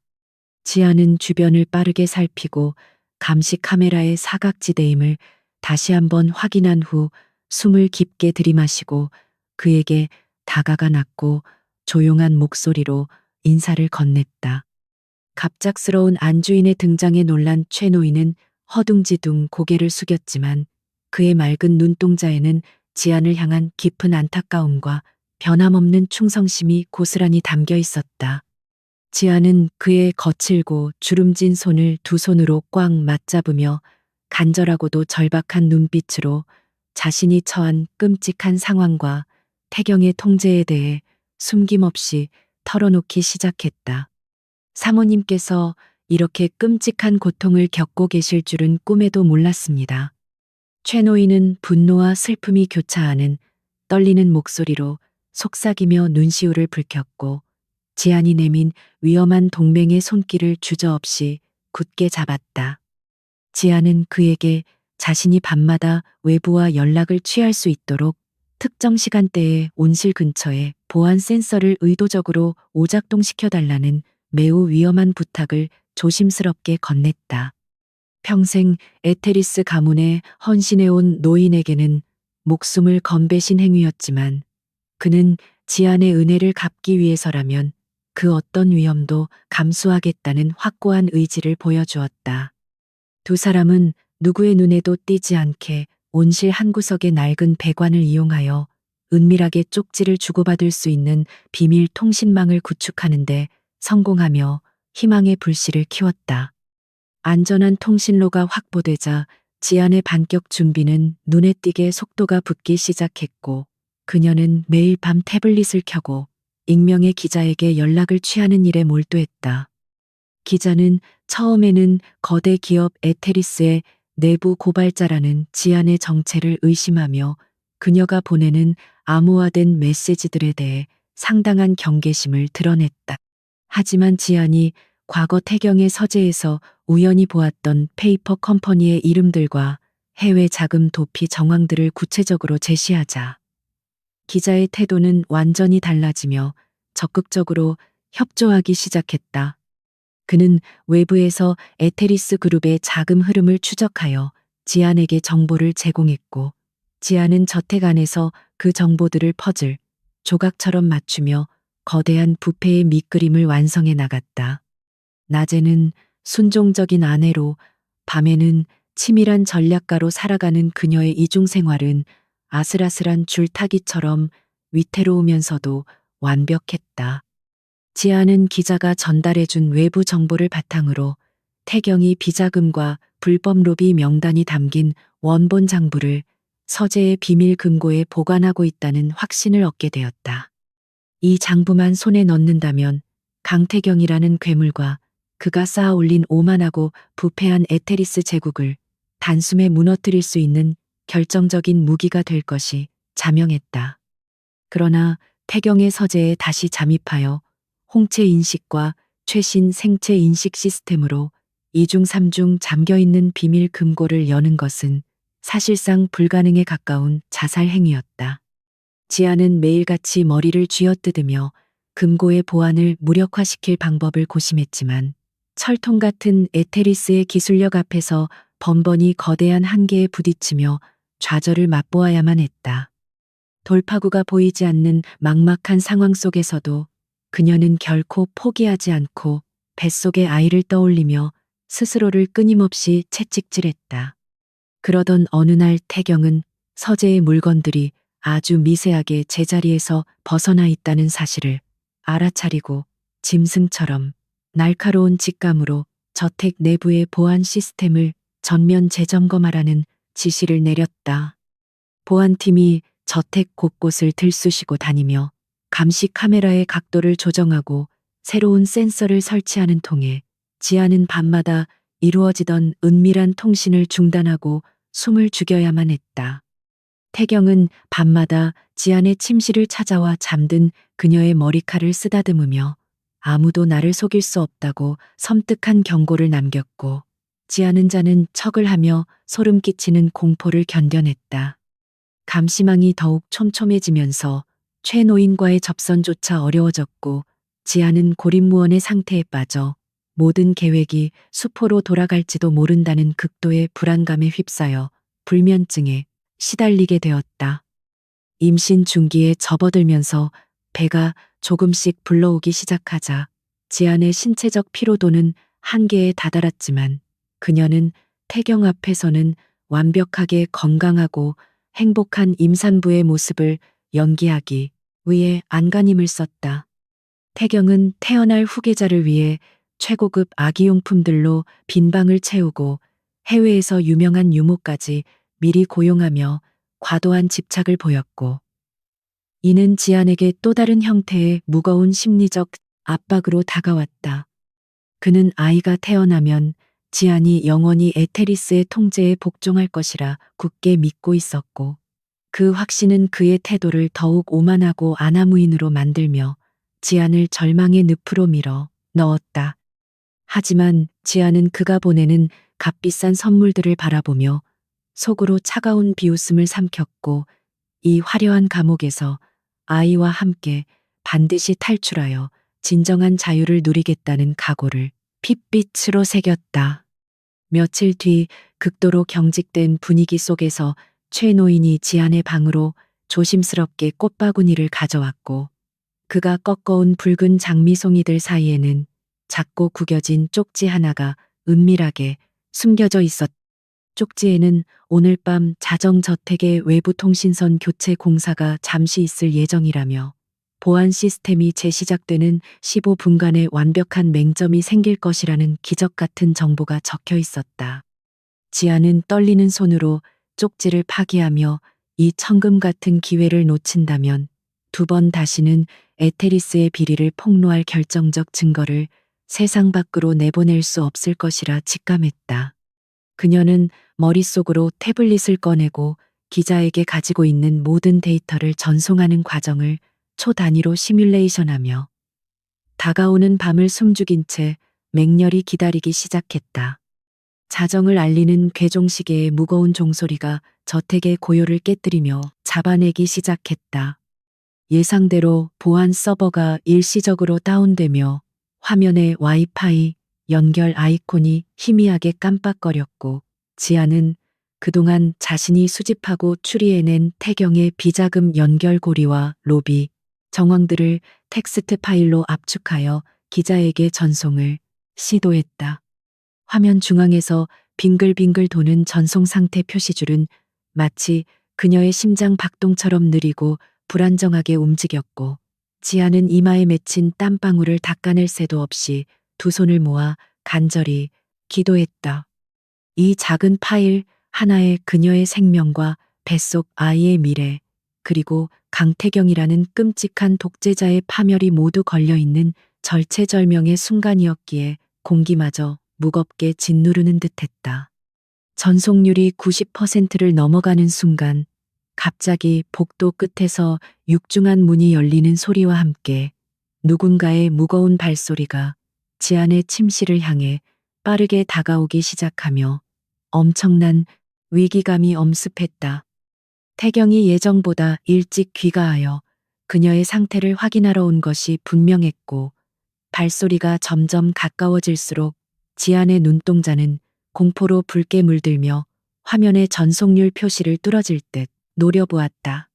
지아는 주변을 빠르게 살피고 감시 카메라의 사각지대임을 다시 한번 확인한 후 숨을 깊게 들이마시고 그에게 다가가 낮고 조용한 목소리로 인사를 건넸다. 갑작스러운 안주인의 등장에 놀란 최 노인은 허둥지둥 고개를 숙였지만 그의 맑은 눈동자에는 지안을 향한 깊은 안타까움과 변함없는 충성심이 고스란히 담겨 있었다. 지안은 그의 거칠고 주름진 손을 두 손으로 꽉 맞잡으며 간절하고도 절박한 눈빛으로 자신이 처한 끔찍한 상황과 태경의 통제에 대해 숨김없이 털어놓기 시작했다. 사모님께서 이렇게 끔찍한 고통을 겪고 계실 줄은 꿈에도 몰랐습니다. 최 노인은 분노와 슬픔이 교차하는 떨리는 목소리로 속삭이며 눈시울을 붉혔고 지안이 내민 위험한 동맹의 손길을 주저없이 굳게 잡았다. 지안은 그에게 자신이 밤마다 외부와 연락을 취할 수 있도록 특정 시간대에 온실 근처에 보안 센서를 의도적으로 오작동시켜달라는 매우 위험한 부탁을 조심스럽게 건넸다. 평생 에테리스 가문에 헌신해온 노인에게는 목숨을 건 배신 행위였지만 그는 지안의 은혜를 갚기 위해서라면 그 어떤 위험도 감수하겠다는 확고한 의지를 보여주었다. 두 사람은 누구의 눈에도 띄지 않게 온실 한 구석의 낡은 배관을 이용하여 은밀하게 쪽지를 주고받을 수 있는 비밀 통신망을 구축하는데 성공하며 희망의 불씨를 키웠다. 안전한 통신로가 확보되자 지안의 반격 준비는 눈에 띄게 속도가 붙기 시작했고 그녀는 매일 밤 태블릿을 켜고 익명의 기자에게 연락을 취하는 일에 몰두했다. 기자는 처음에는 거대 기업 에테리스의 내부 고발자라는 지안의 정체를 의심하며 그녀가 보내는 암호화된 메시지들에 대해 상당한 경계심을 드러냈다. 하지만 지안이 과거 태경의 서재에서 우연히 보았던 페이퍼 컴퍼니의 이름들과 해외 자금 도피 정황들을 구체적으로 제시하자 기자의 태도는 완전히 달라지며 적극적으로 협조하기 시작했다. 그는 외부에서 에테리스 그룹의 자금 흐름을 추적하여 지안에게 정보를 제공했고 지안은 저택 안에서 그 정보들을 퍼즐, 조각처럼 맞추며 거대한 부패의 밑그림을 완성해 나갔다. 낮에는 순종적인 아내로 밤에는 치밀한 전략가로 살아가는 그녀의 이중 생활은 아슬아슬한 줄타기처럼 위태로우면서도 완벽했다. 지안은 기자가 전달해준 외부 정보를 바탕으로 태경이 비자금과 불법 로비 명단이 담긴 원본 장부를 서재의 비밀 금고에 보관하고 있다는 확신을 얻게 되었다. 이 장부만 손에 넣는다면 강태경이라는 괴물과 그가 쌓아 올린 오만하고 부패한 에테리스 제국을 단숨에 무너뜨릴 수 있는 결정적인 무기가 될 것이 자명했다. 그러나 태경의 서재에 다시 잠입하여 홍채 인식과 최신 생체 인식 시스템으로 이중 삼중 잠겨있는 비밀 금고를 여는 것은 사실상 불가능에 가까운 자살 행위였다. 지아는 매일같이 머리를 쥐어뜯으며 금고의 보안을 무력화시킬 방법을 고심했지만 철통 같은 에테리스의 기술력 앞에서 번번이 거대한 한계에 부딪히며 좌절을 맛보아야만 했다. 돌파구가 보이지 않는 막막한 상황 속에서도 그녀는 결코 포기하지 않고 뱃속의 아이를 떠올리며 스스로를 끊임없이 채찍질했다. 그러던 어느 날 태경은 서재의 물건들이 아주 미세하게 제자리에서 벗어나 있다는 사실을 알아차리고 짐승처럼 날카로운 직감으로 저택 내부의 보안 시스템을 전면 재점검하라는 지시를 내렸다. 보안팀이 저택 곳곳을 들쑤시고 다니며 감시 카메라의 각도를 조정하고 새로운 센서를 설치하는 통에 지아는 밤마다 이루어지던 은밀한 통신을 중단하고 숨을 죽여야만 했다. 태경은 밤마다 지안의 침실을 찾아와 잠든 그녀의 머리칼을 쓰다듬으며 아무도 나를 속일 수 없다고 섬뜩한 경고를 남겼고 지안은 자는 척을 하며 소름 끼치는 공포를 견뎌냈다. 감시망이 더욱 촘촘해지면서 최노인과의 접선조차 어려워졌고 지아는 고립무원의 상태에 빠져 모든 계획이 수포로 돌아갈지도 모른다는 극도의 불안감에 휩싸여 불면증에 시달리게 되었다. 임신 중기에 접어들면서 배가 조금씩 불러오기 시작하자 지안의 신체적 피로도는 한계에 다다랐지만 그녀는 태경 앞에서는 완벽하게 건강하고 행복한 임산부의 모습을 연기하기 위해 안간힘을 썼다. 태경은 태어날 후계자를 위해 최고급 아기용품들로 빈방을 채우고 해외에서 유명한 유모까지 미리 고용하며 과도한 집착을 보였고 이는 지안에게 또 다른 형태의 무거운 심리적 압박으로 다가왔다. 그는 아이가 태어나면 지안이 영원히 에테리스의 통제에 복종할 것이라 굳게 믿고 있었고 그 확신은 그의 태도를 더욱 오만하고 아나무인으로 만들며 지안을 절망의 늪으로 밀어 넣었다. 하지만 지안은 그가 보내는 값비싼 선물들을 바라보며 속으로 차가운 비웃음을 삼켰고 이 화려한 감옥에서 아이와 함께 반드시 탈출하여 진정한 자유를 누리겠다는 각오를 핏빛으로 새겼다. 며칠 뒤 극도로 경직된 분위기 속에서 최 노인이 지안의 방으로 조심스럽게 꽃바구니를 가져왔고 그가 꺾어온 붉은 장미송이들 사이에는 작고 구겨진 쪽지 하나가 은밀하게 숨겨져 있었다. 쪽지에는 오늘 밤 자정저택의 외부 통신선 교체 공사가 잠시 있을 예정이라며 보안 시스템이 재시작되는 15분간의 완벽한 맹점이 생길 것이라는 기적 같은 정보가 적혀 있었다. 지아는 떨리는 손으로 쪽지를 파기하며 이 천금 같은 기회를 놓친다면 두 번 다시는 에테리스의 비리를 폭로할 결정적 증거를 세상 밖으로 내보낼 수 없을 것이라 직감했다. 그녀는 머릿속으로 태블릿을 꺼내고 기자에게 가지고 있는 모든 데이터를 전송하는 과정을 초 단위로 시뮬레이션하며 다가오는 밤을 숨죽인 채 맹렬히 기다리기 시작했다. 자정을 알리는 괴종시계의 무거운 종소리가 저택의 고요를 깨뜨리며 잡아내기 시작했다. 예상대로 보안 서버가 일시적으로 다운되며 화면에 와이파이 연결 아이콘이 희미하게 깜빡거렸고 지아는 그동안 자신이 수집하고 추리해낸 태경의 비자금 연결 고리와 로비 정황들을 텍스트 파일로 압축하여 기자에게 전송을 시도했다. 화면 중앙에서 빙글빙글 도는 전송 상태 표시줄은 마치 그녀의 심장 박동처럼 느리고 불안정하게 움직였고 지아는 이마에 맺힌 땀방울을 닦아낼 새도 없이 두 손을 모아 간절히 기도했다. 이 작은 파일 하나에 그녀의 생명과 뱃속 아이의 미래, 그리고 강태경이라는 끔찍한 독재자의 파멸이 모두 걸려있는 절체절명의 순간이었기에 공기마저 무겁게 짓누르는 듯했다. 전송률이 90%를 넘어가는 순간 갑자기 복도 끝에서 육중한 문이 열리는 소리와 함께 누군가의 무거운 발소리가 지안의 침실을 향해 빠르게 다가오기 시작하며 엄청난 위기감이 엄습했다. 태경이 예정보다 일찍 귀가하여 그녀의 상태를 확인하러 온 것이 분명했고 발소리가 점점 가까워질수록 지안의 눈동자는 공포로 붉게 물들며 화면의 전송률 표시를 뚫어질 듯 노려보았다.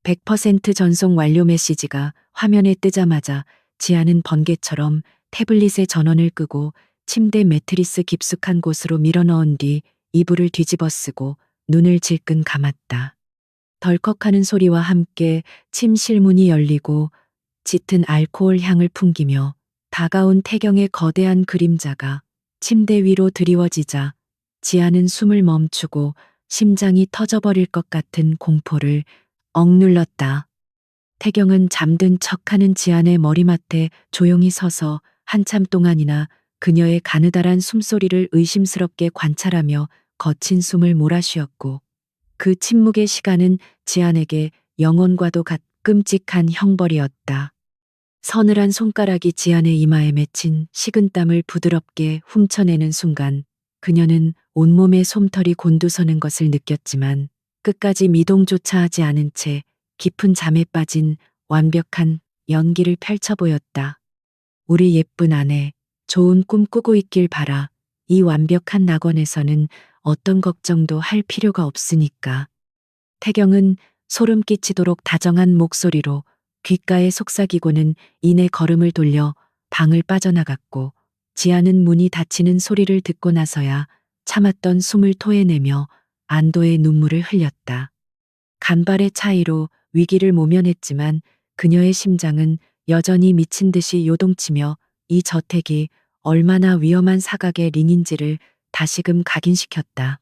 100% 전송 완료 메시지가 화면에 뜨자마자 지안은 번개처럼 태블릿의 전원을 끄고 침대 매트리스 깊숙한 곳으로 밀어넣은 뒤 이불을 뒤집어 쓰고 눈을 질끈 감았다. 덜컥하는 소리와 함께 침 실문이 열리고 짙은 알코올 향을 풍기며 다가온 태경의 거대한 그림자가 침대 위로 드리워지자 지아는 숨을 멈추고 심장이 터져버릴 것 같은 공포를 억눌렀다. 태경은 잠든 척하는 지안의 머리맡에 조용히 서서 한참 동안이나 그녀의 가느다란 숨소리를 의심스럽게 관찰하며 거친 숨을 몰아쉬었고 그 침묵의 시간은 지안에게 영혼과도 같 끔찍한 형벌이었다. 서늘한 손가락이 지안의 이마에 맺힌 식은땀을 부드럽게 훔쳐내는 순간 그녀는 온몸에 솜털이 곤두서는 것을 느꼈지만 끝까지 미동조차 하지 않은 채 깊은 잠에 빠진 완벽한 연기를 펼쳐 보였다. 우리 예쁜 아내, 좋은 꿈 꾸고 있길 바라. 이 완벽한 낙원에서는 어떤 걱정도 할 필요가 없으니까. 태경은 소름 끼치도록 다정한 목소리로 귓가에 속삭이고는 이내 걸음을 돌려 방을 빠져나갔고 지아는 문이 닫히는 소리를 듣고 나서야 참았던 숨을 토해내며 안도의 눈물을 흘렸다. 간발의 차이로 위기를 모면했지만 그녀의 심장은 여전히 미친 듯이 요동치며 이 저택이 얼마나 위험한 사각의 링인지를 다시금 각인시켰다.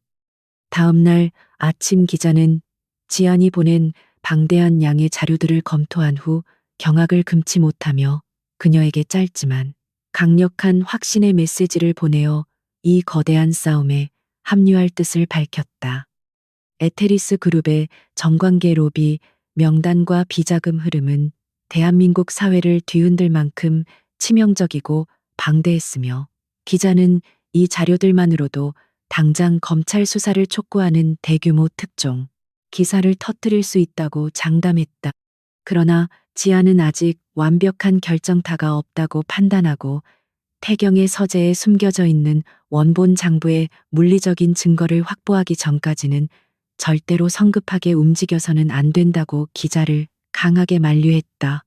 다음 날 아침 기자는 지안이 보낸 방대한 양의 자료들을 검토한 후 경악을 금치 못하며 그녀에게 짧지만 강력한 확신의 메시지를 보내어 이 거대한 싸움에 합류할 뜻을 밝혔다. 에테리스 그룹의 정관계 로비, 명단과 비자금 흐름은 대한민국 사회를 뒤흔들 만큼 치명적이고 방대했으며 기자는 이 자료들만으로도 당장 검찰 수사를 촉구하는 대규모 특종 기사를 터뜨릴 수 있다고 장담했다. 그러나 지아는 아직 완벽한 결정타가 없다고 판단하고 태경의 서재에 숨겨져 있는 원본 장부의 물리적인 증거를 확보하기 전까지는 절대로 성급하게 움직여서는 안 된다고 기자를 강하게 만류했다.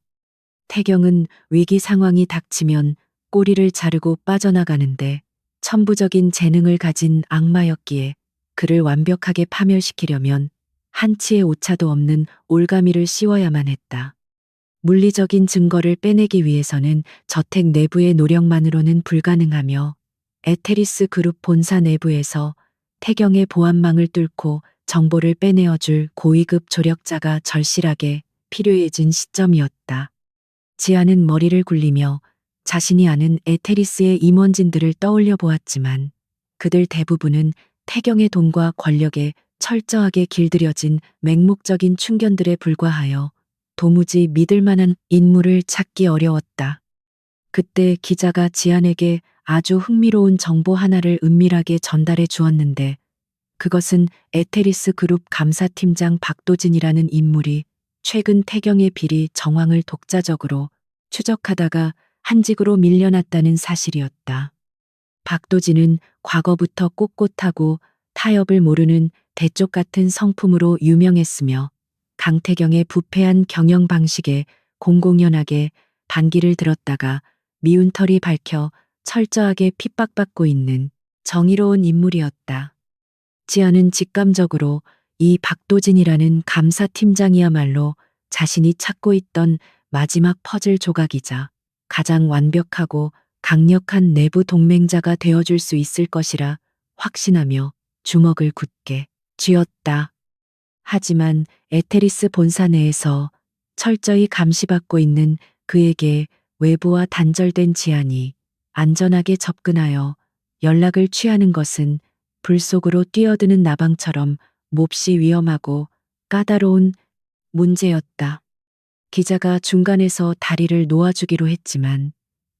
태경은 위기 상황이 닥치면 꼬리를 자르고 빠져나가는데 천부적인 재능을 가진 악마였기에 그를 완벽하게 파멸시키려면 한치의 오차도 없는 올가미를 씌워야만 했다. 물리적인 증거를 빼내기 위해서는 저택 내부의 노력만으로는 불가능하며 에테리스 그룹 본사 내부에서 태경의 보안망을 뚫고 정보를 빼내어줄 고위급 조력자가 절실하게 필요해진 시점이었다. 지아는 머리를 굴리며 자신이 아는 에테리스의 임원진들을 떠올려 보았지만 그들 대부분은 태경의 돈과 권력에 철저하게 길들여진 맹목적인 충견들에 불과하여 도무지 믿을 만한 인물을 찾기 어려웠다. 그때 기자가 지안에게 아주 흥미로운 정보 하나를 은밀하게 전달해 주었는데 그것은 에테리스 그룹 감사팀장 박도진이라는 인물이 최근 태경의 비리 정황을 독자적으로 추적하다가 한직으로 밀려났다는 사실이었다. 박도진은 과거부터 꼿꼿하고 타협을 모르는 대쪽 같은 성품으로 유명했으며 강태경의 부패한 경영 방식에 공공연하게 반기를 들었다가 미운 털이 밝혀 철저하게 핍박받고 있는 정의로운 인물이었다. 지아는 직감적으로 이 박도진이라는 감사팀장이야말로 자신이 찾고 있던 마지막 퍼즐 조각이자 가장 완벽하고 강력한 내부 동맹자가 되어줄 수 있을 것이라 확신하며 주먹을 굳게 쥐었다. 하지만 에테리스 본사 내에서 철저히 감시받고 있는 그에게 외부와 단절된 지안이 안전하게 접근하여 연락을 취하는 것은 불 속으로 뛰어드는 나방처럼 몹시 위험하고 까다로운 문제였다. 기자가 중간에서 다리를 놓아주기로 했지만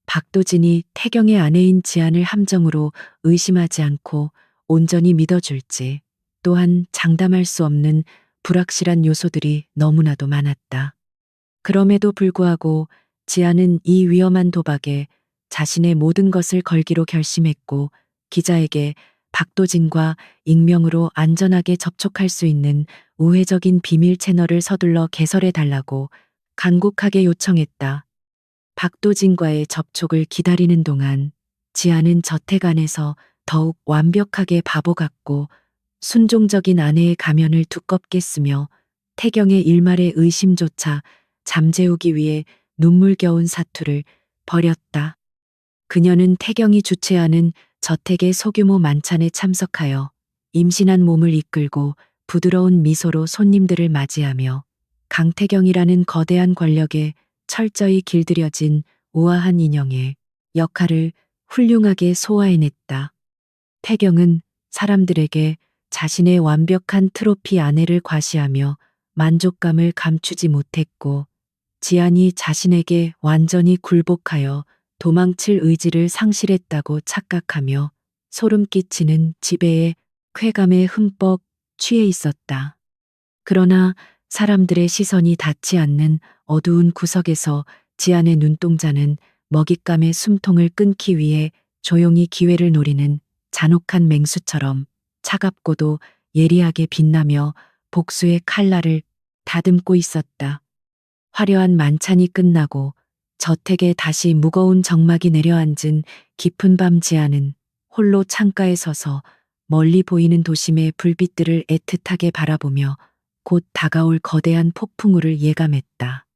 박도진이 태경의 아내인 지안을 함정으로 의심하지 않고 온전히 믿어줄지, 또한 장담할 수 없는 불확실한 요소들이 너무나도 많았다. 그럼에도 불구하고 지안은 이 위험한 도박에 자신의 모든 것을 걸기로 결심했고, 기자에게 박도진과 익명으로 안전하게 접촉할 수 있는 우회적인 비밀 채널을 서둘러 개설해 달라고 간곡하게 요청했다. 박도진과의 접촉을 기다리는 동안 지안은 저택 안에서 더욱 완벽하게 바보 같고 순종적인 아내의 가면을 두껍게 쓰며 태경의 일말의 의심조차 잠재우기 위해 눈물겨운 사투를 벌였다. 그녀는 태경이 주최하는 저택의 소규모 만찬에 참석하여 임신한 몸을 이끌고 부드러운 미소로 손님들을 맞이하며 강태경이라는 거대한 권력에 철저히 길들여진 우아한 인형의 역할을 훌륭하게 소화해냈다. 태경은 사람들에게 자신의 완벽한 트로피 아내를 과시하며 만족감을 감추지 못했고, 지안이 자신에게 완전히 굴복하여 도망칠 의지를 상실했다고 착각하며 소름 끼치는 지배의 쾌감에 흠뻑 취해 있었다. 그러나 사람들의 시선이 닿지 않는 어두운 구석에서 지안의 눈동자는 먹잇감의 숨통을 끊기 위해 조용히 기회를 노리는 잔혹한 맹수처럼 차갑고도 예리하게 빛나며 복수의 칼날을 다듬고 있었다. 화려한 만찬이 끝나고 저택에 다시 무거운 정막이 내려앉은 깊은 밤 지안은 홀로 창가에 서서 멀리 보이는 도심의 불빛들을 애틋하게 바라보며 곧 다가올 거대한 폭풍우를 예감했다.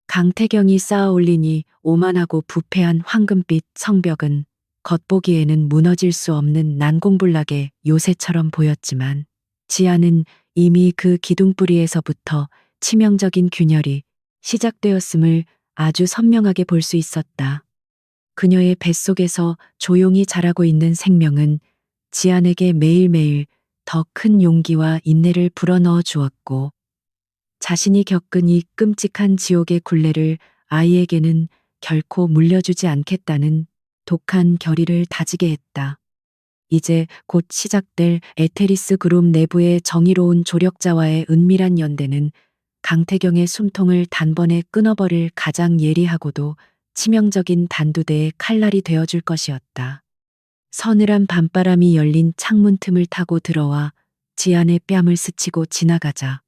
강태경이 쌓아 올리니 오만하고 부패한 황금빛 성벽은 겉보기에는 무너질 수 없는 난공불락의 요새처럼 보였지만, 지안은 이미 그 기둥뿌리에서부터 치명적인 균열이 시작되었음을 아주 선명하게 볼 수 있었다. 그녀의 뱃속에서 조용히 자라고 있는 생명은 지안에게 매일매일 더 큰 용기와 인내를 불어넣어 주었고, 자신이 겪은 이 끔찍한 지옥의 굴레를 아이에게는 결코 물려주지 않겠다는 독한 결의를 다지게 했다. 이제 곧 시작될 에테리스 그룹 내부의 정의로운 조력자와의 은밀한 연대는 강태경의 숨통을 단번에 끊어버릴 가장 예리하고도 치명적인 단두대의 칼날이 되어줄 것이었다. 서늘한 밤바람이 열린 창문 틈을 타고 들어와 지안의 뺨을 스치고 지나가자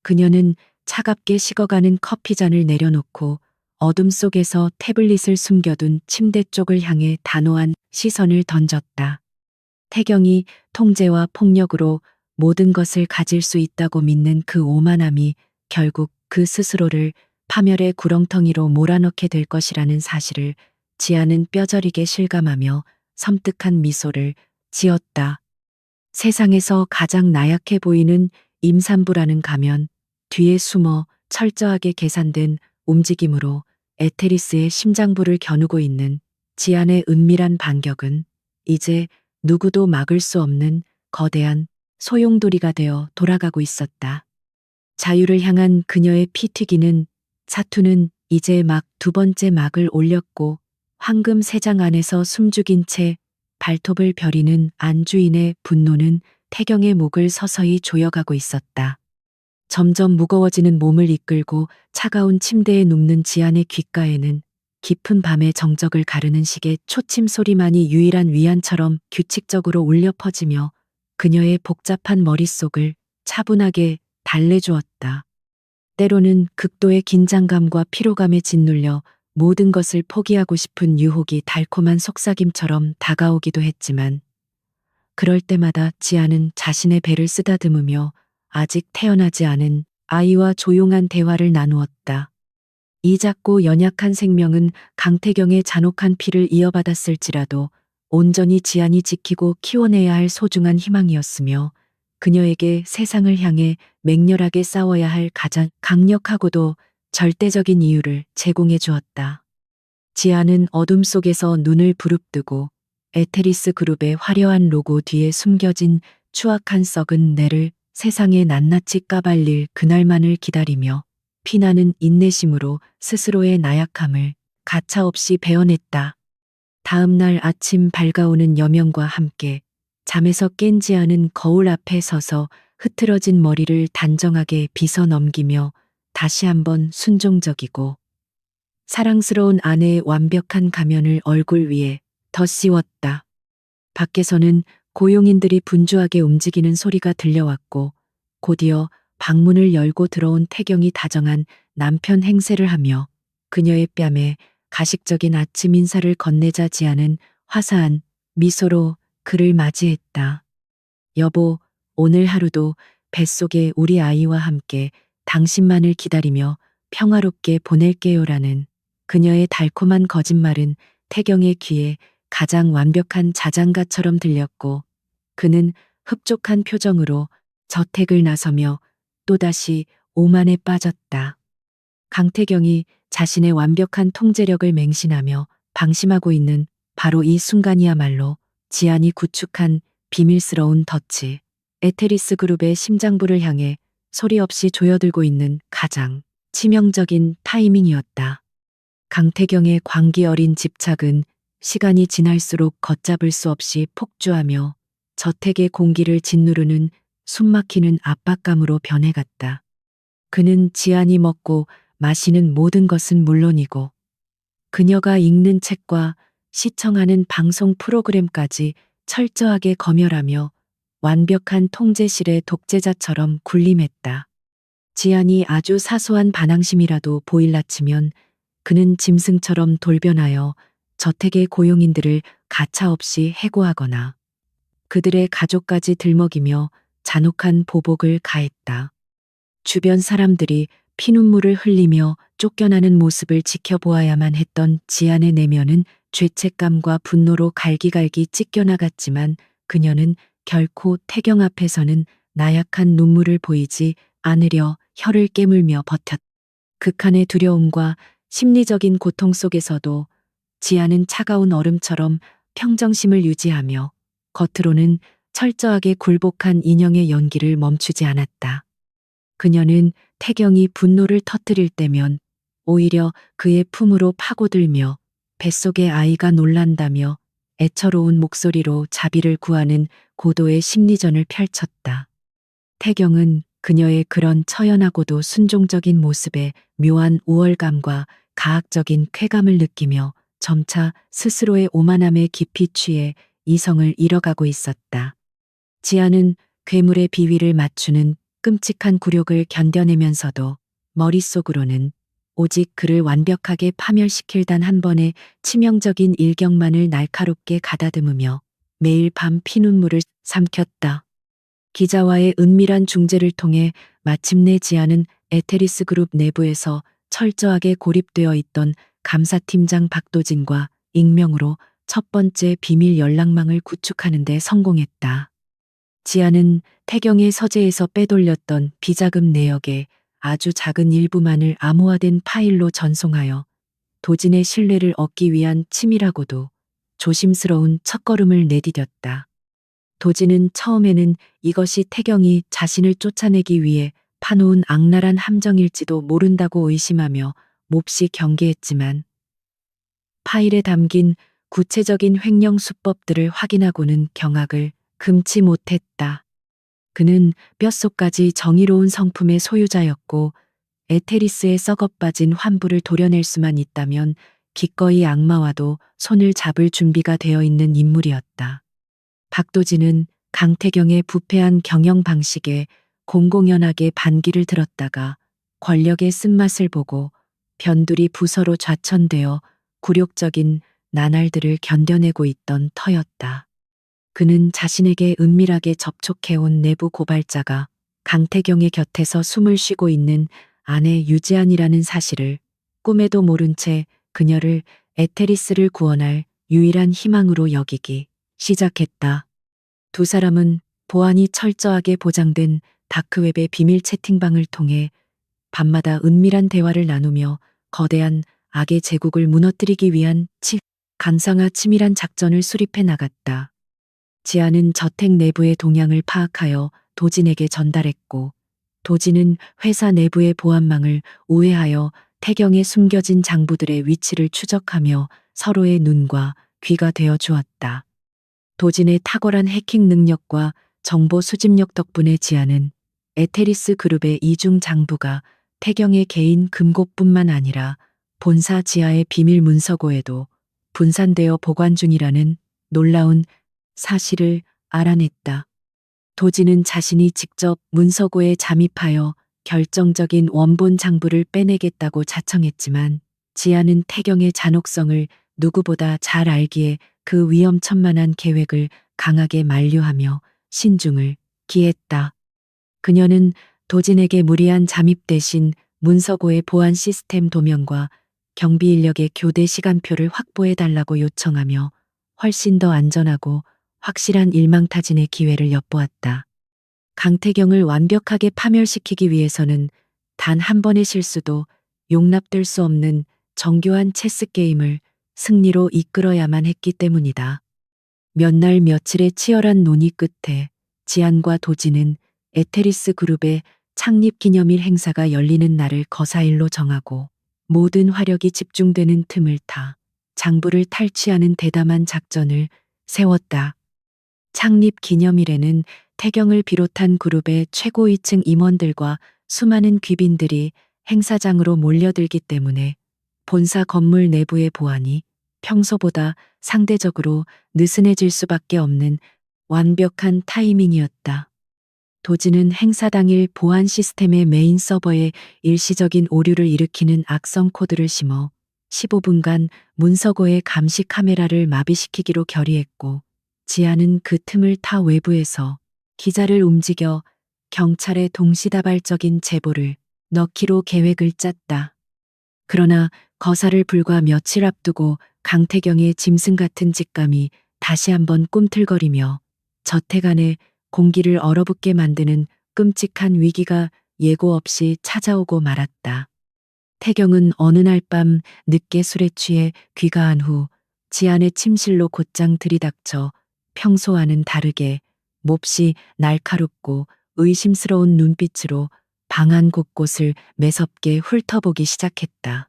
그녀는 차갑게 식어가는 커피잔을 내려놓고 어둠 속에서 태블릿을 숨겨둔 침대 쪽을 향해 단호한 시선을 던졌다. 태경이 통제와 폭력으로 모든 것을 가질 수 있다고 믿는 그 오만함이 결국 그 스스로를 파멸의 구렁텅이로 몰아넣게 될 것이라는 사실을 지안은 뼈저리게 실감하며 섬뜩한 미소를 지었다. 세상에서 가장 나약해 보이는 임산부라는 가면 뒤에 숨어 철저하게 계산된 움직임으로 에테리스의 심장부를 겨누고 있는 지안의 은밀한 반격은 이제 누구도 막을 수 없는 거대한 소용돌이가 되어 돌아가고 있었다. 자유를 향한 그녀의 피 튀기는 사투는 이제 막 두 번째 막을 올렸고, 황금 세장 안에서 숨죽인 채 발톱을 벼리는 안주인의 분노는 태경의 목을 서서히 조여가고 있었다. 점점 무거워지는 몸을 이끌고 차가운 침대에 눕는 지안의 귓가에는 깊은 밤의 정적을 가르는 식의 초침 소리만이 유일한 위안처럼 규칙적으로 울려 퍼지며 그녀의 복잡한 머릿속을 차분하게 달래주었다. 때로는 극도의 긴장감과 피로감에 짓눌려 모든 것을 포기하고 싶은 유혹이 달콤한 속삭임처럼 다가오기도 했지만, 그럴 때마다 지안은 자신의 배를 쓰다듬으며 아직 태어나지 않은 아이와 조용한 대화를 나누었다. 이 작고 연약한 생명은 강태경의 잔혹한 피를 이어받았을지라도 온전히 지안이 지키고 키워내야 할 소중한 희망이었으며, 그녀에게 세상을 향해 맹렬하게 싸워야 할 가장 강력하고도 절대적인 이유를 제공해 주었다. 지안은 어둠 속에서 눈을 부릅뜨고 에테리스 그룹의 화려한 로고 뒤에 숨겨진 추악한 썩은 뇌를 세상에 낱낱이 까발릴 그날만을 기다리며 피나는 인내심으로 스스로의 나약함을 가차없이 베어냈다. 다음 날 아침 밝아오는 여명과 함께 잠에서 깬 지아는 거울 앞에 서서 흐트러진 머리를 단정하게 빗어 넘기며 다시 한번 순종적이고 사랑스러운 아내의 완벽한 가면을 얼굴 위에 덧씌웠다. 밖에서는 고용인들이 분주하게 움직이는 소리가 들려왔고 곧이어 방문을 열고 들어온 태경이 다정한 남편 행세를 하며 그녀의 뺨에 가식적인 아침 인사를 건네자 지아는 화사한 미소로 그를 맞이했다. 여보, 오늘 하루도 뱃속에 우리 아이와 함께 당신만을 기다리며 평화롭게 보낼게요라는 그녀의 달콤한 거짓말은 태경의 귀에 가장 완벽한 자장가처럼 들렸고 그는 흡족한 표정으로 저택을 나서며 또다시 오만에 빠졌다. 강태경이 자신의 완벽한 통제력을 맹신하며 방심하고 있는 바로 이 순간이야말로 지안이 구축한 비밀스러운 덫이 에테리스 그룹의 심장부를 향해 소리 없이 조여들고 있는 가장 치명적인 타이밍이었다. 강태경의 광기 어린 집착은 시간이 지날수록 걷잡을 수 없이 폭주하며 저택의 공기를 짓누르는 숨막히는 압박감으로 변해갔다. 그는 지안이 먹고 마시는 모든 것은 물론이고 그녀가 읽는 책과 시청하는 방송 프로그램까지 철저하게 검열하며 완벽한 통제실의 독재자처럼 군림했다. 지안이 아주 사소한 반항심이라도 보일라치면 그는 짐승처럼 돌변하여 저택의 고용인들을 가차없이 해고하거나 그들의 가족까지 들먹이며 잔혹한 보복을 가했다. 주변 사람들이 피눈물을 흘리며 쫓겨나는 모습을 지켜보아야만 했던 지안의 내면은 죄책감과 분노로 갈기갈기 찢겨나갔지만 그녀는 결코 태경 앞에서는 나약한 눈물을 보이지 않으려 혀를 깨물며 버텼다. 극한의 두려움과 심리적인 고통 속에서도 지아는 차가운 얼음처럼 평정심을 유지하며 겉으로는 철저하게 굴복한 인형의 연기를 멈추지 않았다. 그녀는 태경이 분노를 터뜨릴 때면 오히려 그의 품으로 파고들며 뱃속의 아이가 놀란다며 애처로운 목소리로 자비를 구하는 고도의 심리전을 펼쳤다. 태경은 그녀의 그런 처연하고도 순종적인 모습에 묘한 우월감과 가학적인 쾌감을 느끼며 점차 스스로의 오만함에 깊이 취해 이성을 잃어가고 있었다. 지아는 괴물의 비위를 맞추는 끔찍한 굴욕을 견뎌내면서도 머릿속으로는 오직 그를 완벽하게 파멸시킬 단 한 번의 치명적인 일격만을 날카롭게 가다듬으며 매일 밤 피눈물을 삼켰다. 기자와의 은밀한 중재를 통해 마침내 지아는 에테리스 그룹 내부에서 철저하게 고립되어 있던 감사팀장 박도진과 익명으로 첫 번째 비밀 연락망을 구축하는 데 성공했다. 지아는 태경의 서재에서 빼돌렸던 비자금 내역의 아주 작은 일부만을 암호화된 파일로 전송하여 도진의 신뢰를 얻기 위한 치밀하고도 조심스러운 첫걸음을 내디뎠다. 도진은 처음에는 이것이 태경이 자신을 쫓아내기 위해 파놓은 악랄한 함정일지도 모른다고 의심하며 몹시 경계했지만 파일에 담긴 구체적인 횡령 수법들을 확인하고는 경악을 금치 못했다. 그는 뼛속까지 정의로운 성품의 소유자였고 에테리스의 썩어빠진 환부를 도려낼 수만 있다면 기꺼이 악마와도 손을 잡을 준비가 되어 있는 인물이었다. 박도진은 강태경의 부패한 경영 방식에 공공연하게 반기를 들었다가 권력의 쓴맛을 보고 변두리 부서로 좌천되어 굴욕적인 나날들을 견뎌내고 있던 터였다. 그는 자신에게 은밀하게 접촉해온 내부 고발자가 강태경의 곁에서 숨을 쉬고 있는 아내 유지안이라는 사실을 꿈에도 모른 채 그녀를 에테리스를 구원할 유일한 희망으로 여기기 시작했다. 두 사람은 보안이 철저하게 보장된 다크웹의 비밀 채팅방을 통해 밤마다 은밀한 대화를 나누며 거대한 악의 제국을 무너뜨리기 위한 강상하 치밀한 작전을 수립해 나갔다. 지아는 저택 내부의 동향을 파악하여 도진에게 전달했고 도진은 회사 내부의 보안망을 우회하여 태경에 숨겨진 장부들의 위치를 추적하며 서로의 눈과 귀가 되어 주었다. 도진의 탁월한 해킹 능력과 정보 수집력 덕분에 지아는 에테리스 그룹의 이중 장부가 태경의 개인 금고뿐만 아니라 본사 지하의 비밀 문서고에도 분산되어 보관 중이라는 놀라운 사실을 알아냈다. 도진은 자신이 직접 문서고에 잠입하여 결정적인 원본 장부를 빼내겠다고 자청했지만 지아는 태경의 잔혹성을 누구보다 잘 알기에 그 위험천만한 계획을 강하게 만류하며 신중을 기했다. 그녀는 도진에게 무리한 잠입 대신 문서고의 보안 시스템 도면과 경비 인력의 교대 시간표를 확보해 달라고 요청하며 훨씬 더 안전하고 확실한 일망타진의 기회를 엿보았다. 강태경을 완벽하게 파멸시키기 위해서는 단 한 번의 실수도 용납될 수 없는 정교한 체스 게임을 승리로 이끌어야만 했기 때문이다. 몇 날 며칠의 치열한 논의 끝에 지안과 도진은 에테리스 그룹의 창립 기념일 행사가 열리는 날을 거사일로 정하고 모든 화력이 집중되는 틈을 타 장부를 탈취하는 대담한 작전을 세웠다. 창립 기념일에는 태경을 비롯한 그룹의 최고위층 임원들과 수많은 귀빈들이 행사장으로 몰려들기 때문에 본사 건물 내부의 보안이 평소보다 상대적으로 느슨해질 수밖에 없는 완벽한 타이밍이었다. 도지는 행사 당일 보안 시스템의 메인 서버에 일시적인 오류를 일으키는 악성 코드를 심어 15분간 문서고의 감시 카메라를 마비시키기로 결의했고 지아는 그 틈을 타 외부에서 기자를 움직여 경찰에 동시다발적인 제보를 넣기로 계획을 짰다. 그러나 거사를 불과 며칠 앞두고 강태경의 짐승 같은 직감이 다시 한번 꿈틀거리며 저택 안에 공기를 얼어붙게 만드는 끔찍한 위기가 예고 없이 찾아오고 말았다. 태경은 어느 날 밤 늦게 술에 취해 귀가한 후 지안의 침실로 곧장 들이닥쳐 평소와는 다르게 몹시 날카롭고 의심스러운 눈빛으로 방 안 곳곳을 매섭게 훑어보기 시작했다.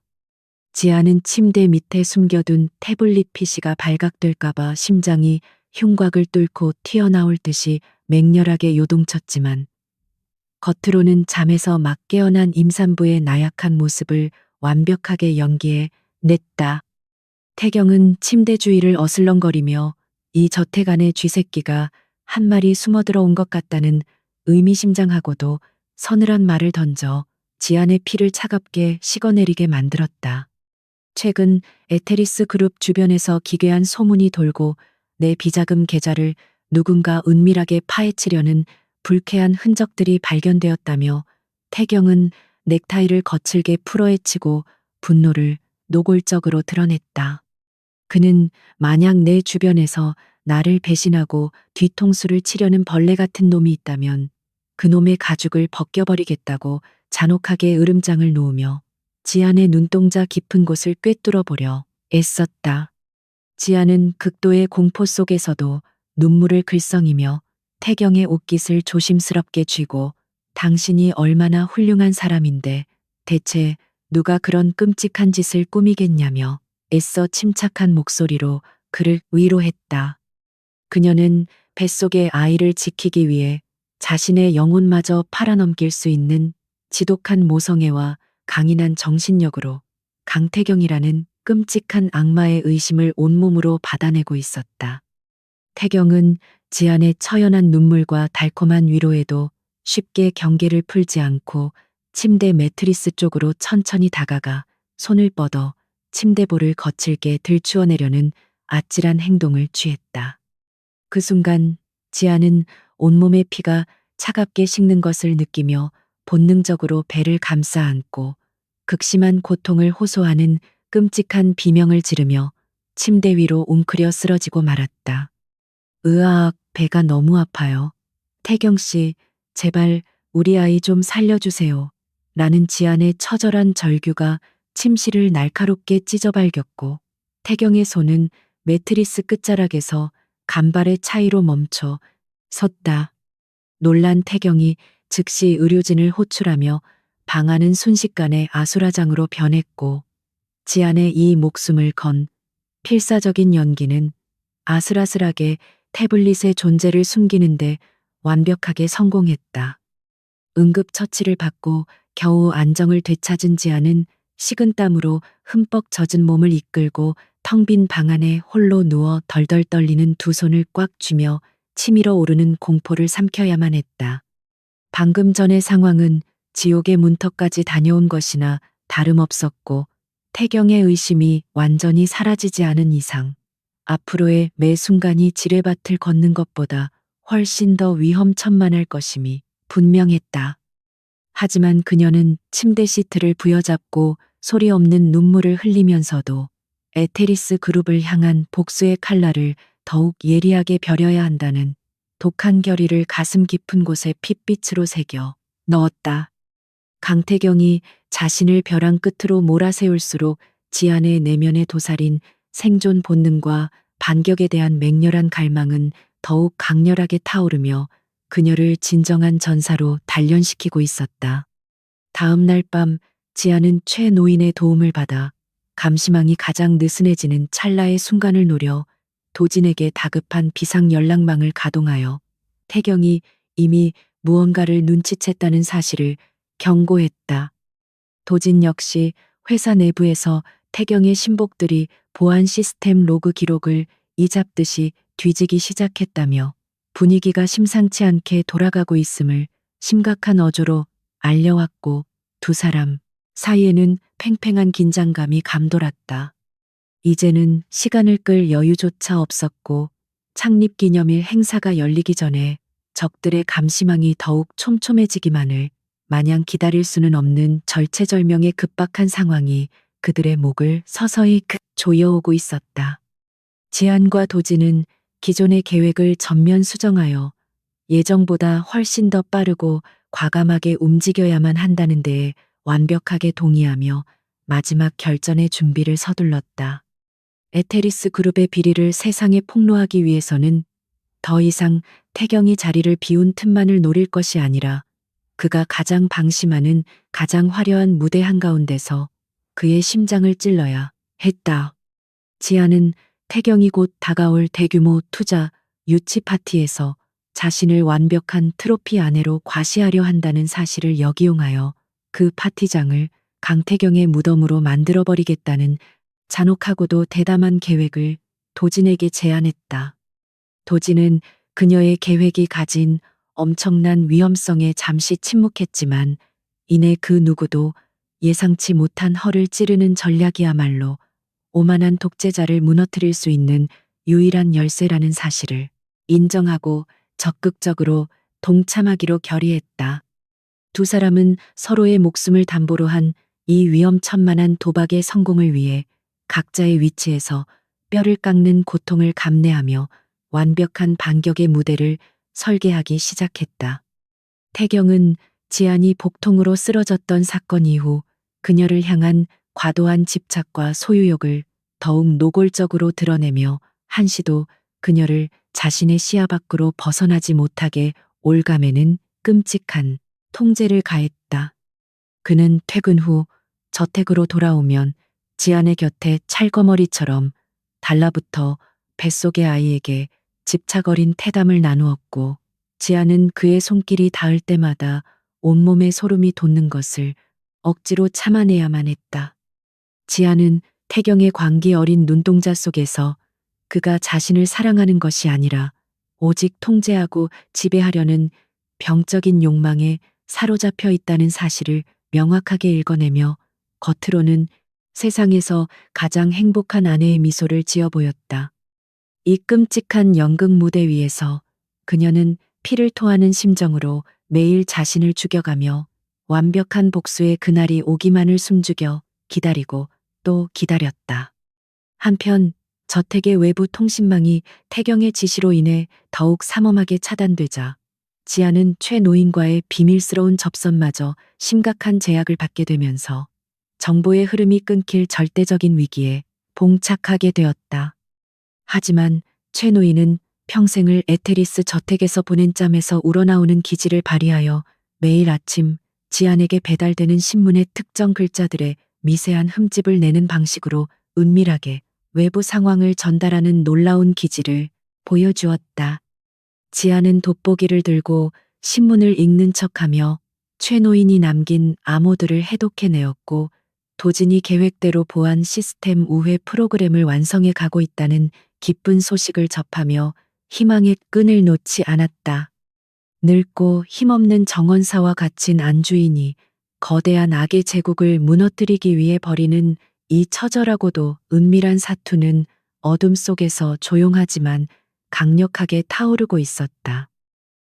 지아는 침대 밑에 숨겨둔 태블릿 PC가 발각될까봐 심장이 흉곽을 뚫고 튀어나올 듯이 맹렬하게 요동쳤지만 겉으로는 잠에서 막 깨어난 임산부의 나약한 모습을 완벽하게 연기해 냈다. 태경은 침대 주위를 어슬렁거리며 이 저택 안에 쥐새끼가 한 마리 숨어들어온 것 같다는 의미심장하고도 서늘한 말을 던져 지안의 피를 차갑게 식어내리게 만들었다. 최근 에테리스 그룹 주변에서 기괴한 소문이 돌고 내 비자금 계좌를 누군가 은밀하게 파헤치려는 불쾌한 흔적들이 발견되었다며 태경은 넥타이를 거칠게 풀어헤치고 분노를 노골적으로 드러냈다. 그는 만약 내 주변에서 나를 배신하고 뒤통수를 치려는 벌레 같은 놈이 있다면 그 놈의 가죽을 벗겨버리겠다고 잔혹하게 으름장을 놓으며 지안의 눈동자 깊은 곳을 꿰뚫어 보려 애썼다. 지안은 극도의 공포 속에서도 눈물을 글썽이며 태경의 옷깃을 조심스럽게 쥐고 당신이 얼마나 훌륭한 사람인데 대체 누가 그런 끔찍한 짓을 꾸미겠냐며 애써 침착한 목소리로 그를 위로했다. 그녀는 뱃속의 아이를 지키기 위해 자신의 영혼마저 팔아넘길 수 있는 지독한 모성애와 강인한 정신력으로 강태경이라는 끔찍한 악마의 의심을 온몸으로 받아내고 있었다. 태경은 지안의 처연한 눈물과 달콤한 위로에도 쉽게 경계를 풀지 않고 침대 매트리스 쪽으로 천천히 다가가 손을 뻗어 침대볼을 거칠게 들추어내려는 아찔한 행동을 취했다. 그 순간 지안은 온몸의 피가 차갑게 식는 것을 느끼며 본능적으로 배를 감싸 안고 극심한 고통을 호소하는 끔찍한 비명을 지르며 침대 위로 웅크려 쓰러지고 말았다. 으아악, 배가 너무 아파요. 태경 씨, 제발 우리 아이 좀 살려주세요. 라는 지안의 처절한 절규가 침실을 날카롭게 찢어발겼고 태경의 손은 매트리스 끝자락에서 간발의 차이로 멈춰 섰다. 놀란 태경이 즉시 의료진을 호출하며 방 안은 순식간에 아수라장으로 변했고 지안의 이 목숨을 건 필사적인 연기는 아슬아슬하게 태블릿의 존재를 숨기는데 완벽하게 성공했다. 응급처치를 받고 겨우 안정을 되찾은 지안은 식은땀으로 흠뻑 젖은 몸을 이끌고 텅 빈 방 안에 홀로 누워 덜덜 떨리는 두 손을 꽉 쥐며 치밀어 오르는 공포를 삼켜야만 했다. 방금 전의 상황은 지옥의 문턱까지 다녀온 것이나 다름없었고 태경의 의심이 완전히 사라지지 않은 이상 앞으로의 매 순간이 지뢰밭을 걷는 것보다 훨씬 더 위험천만할 것임이 분명했다. 하지만 그녀는 침대 시트를 부여잡고 소리 없는 눈물을 흘리면서도 에테리스 그룹을 향한 복수의 칼날을 더욱 예리하게 벼려야 한다는 독한 결의를 가슴 깊은 곳에 핏빛으로 새겨 넣었다. 강태경이 자신을 벼랑 끝으로 몰아세울수록 지안의 내면에 도사린 생존 본능과 반격에 대한 맹렬한 갈망은 더욱 강렬하게 타오르며 그녀를 진정한 전사로 단련시키고 있었다. 다음 날 밤 지안은 최 노인의 도움을 받아 감시망이 가장 느슨해지는 찰나의 순간을 노려 도진에게 다급한 비상 연락망을 가동하여 태경이 이미 무언가를 눈치챘다는 사실을 경고했다. 도진 역시 회사 내부에서 태경의 신복들이 보안 시스템 로그 기록을 이잡듯이 뒤지기 시작했다며 분위기가 심상치 않게 돌아가고 있음을 심각한 어조로 알려왔고 두 사람 사이에는 팽팽한 긴장감이 감돌았다. 이제는 시간을 끌 여유조차 없었고 창립기념일 행사가 열리기 전에 적들의 감시망이 더욱 촘촘해지기만을 마냥 기다릴 수는 없는 절체절명의 급박한 상황이 그들의 목을 서서히 조여오고 있었다. 지안과 도진은 기존의 계획을 전면 수정하여 예정보다 훨씬 더 빠르고 과감하게 움직여야만 한다는 데에 완벽하게 동의하며 마지막 결전의 준비를 서둘렀다. 에테리스 그룹의 비리를 세상에 폭로하기 위해서는 더 이상 태경이 자리를 비운 틈만을 노릴 것이 아니라 그가 가장 방심하는 가장 화려한 무대 한가운데서 그의 심장을 찔러야 했다. 지안은 태경이 곧 다가올 대규모 투자 유치 파티에서 자신을 완벽한 트로피 아내로 과시하려 한다는 사실을 역이용하여 그 파티장을 강태경의 무덤으로 만들어버리겠다는 잔혹하고도 대담한 계획을 도진에게 제안했다. 도진은 그녀의 계획이 가진 엄청난 위험성에 잠시 침묵했지만 이내 그 누구도 예상치 못한 허를 찌르는 전략이야말로 오만한 독재자를 무너뜨릴 수 있는 유일한 열쇠라는 사실을 인정하고 적극적으로 동참하기로 결의했다. 두 사람은 서로의 목숨을 담보로 한 이 위험천만한 도박의 성공을 위해 각자의 위치에서 뼈를 깎는 고통을 감내하며 완벽한 반격의 무대를 설계하기 시작했다. 태경은 지안이 복통으로 쓰러졌던 사건 이후 그녀를 향한 과도한 집착과 소유욕을 더욱 노골적으로 드러내며 한시도 그녀를 자신의 시야 밖으로 벗어나지 못하게 올가매는 끔찍한 통제를 가했다. 그는 퇴근 후 저택으로 돌아오면 지안의 곁에 찰거머리처럼 달라붙어 뱃속의 아이에게 집착 어린 태담을 나누었고 지안은 그의 손길이 닿을 때마다 온몸에 소름이 돋는 것을 억지로 참아내야만 했다. 지안은 태경의 광기 어린 눈동자 속에서 그가 자신을 사랑하는 것이 아니라 오직 통제하고 지배하려는 병적인 욕망에 사로잡혀 있다는 사실을 명확하게 읽어내며 겉으로는 세상에서 가장 행복한 아내의 미소를 지어 보였다. 이 끔찍한 연극 무대 위에서 그녀는 피를 토하는 심정으로 매일 자신을 죽여가며 완벽한 복수의 그날이 오기만을 숨죽여 기다리고 또 기다렸다. 한편 저택의 외부 통신망이 태경의 지시로 인해 더욱 삼엄하게 차단되자 지안은 최 노인과의 비밀스러운 접선마저 심각한 제약을 받게 되면서 정보의 흐름이 끊길 절대적인 위기에 봉착하게 되었다. 하지만 최 노인은 평생을 에테리스 저택에서 보낸 짬에서 우러나오는 기지를 발휘하여 매일 아침 지안에게 배달되는 신문의 특정 글자들의 미세한 흠집을 내는 방식으로 은밀하게 외부 상황을 전달하는 놀라운 기질을 보여주었다. 지안은 돋보기를 들고 신문을 읽는 척하며 최노인이 남긴 암호들을 해독해내었고, 도진이 계획대로 보안 시스템 우회 프로그램을 완성해 가고 있다는 기쁜 소식을 접하며 희망의 끈을 놓지 않았다. 늙고 힘없는 정원사와 갇힌 안주인이 거대한 악의 제국을 무너뜨리기 위해 벌이는 이 처절하고도 은밀한 사투는 어둠 속에서 조용하지만 강력하게 타오르고 있었다.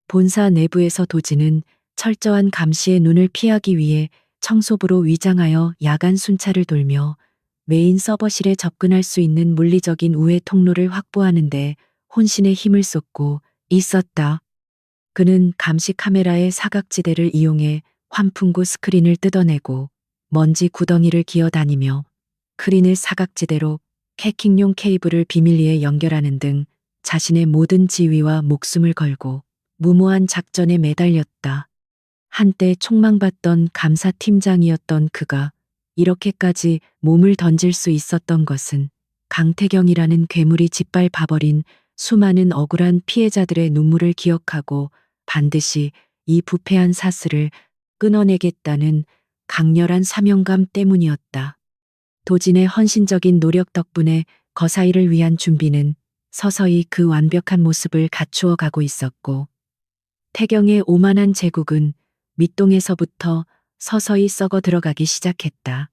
본사 내부에서 도지는 철저한 감시의 눈을 피하기 위해 청소부로 위장하여 야간 순찰을 돌며 메인 서버실에 접근할 수 있는 물리적인 우회 통로를 확보하는데 혼신의 힘을 쏟고 있었다. 그는 감시 카메라의 사각지대를 이용해 환풍구 스크린을 뜯어내고 먼지 구덩이를 기어다니며 크린을 사각지대로 해킹용 케이블을 비밀리에 연결하는 등 자신의 모든 지위와 목숨을 걸고 무모한 작전에 매달렸다. 한때 촉망받던 감사팀장이었던 그가 이렇게까지 몸을 던질 수 있었던 것은 강태경이라는 괴물이 짓밟아버린 수많은 억울한 피해자들의 눈물을 기억하고 반드시 이 부패한 사슬을 끊어내겠다는 강렬한 사명감 때문이었다. 도진의 헌신적인 노력 덕분에 거사이를 위한 준비는 서서히 그 완벽한 모습을 갖추어 가고 있었고, 태경의 오만한 제국은 밑동에서부터 서서히 썩어 들어가기 시작했다.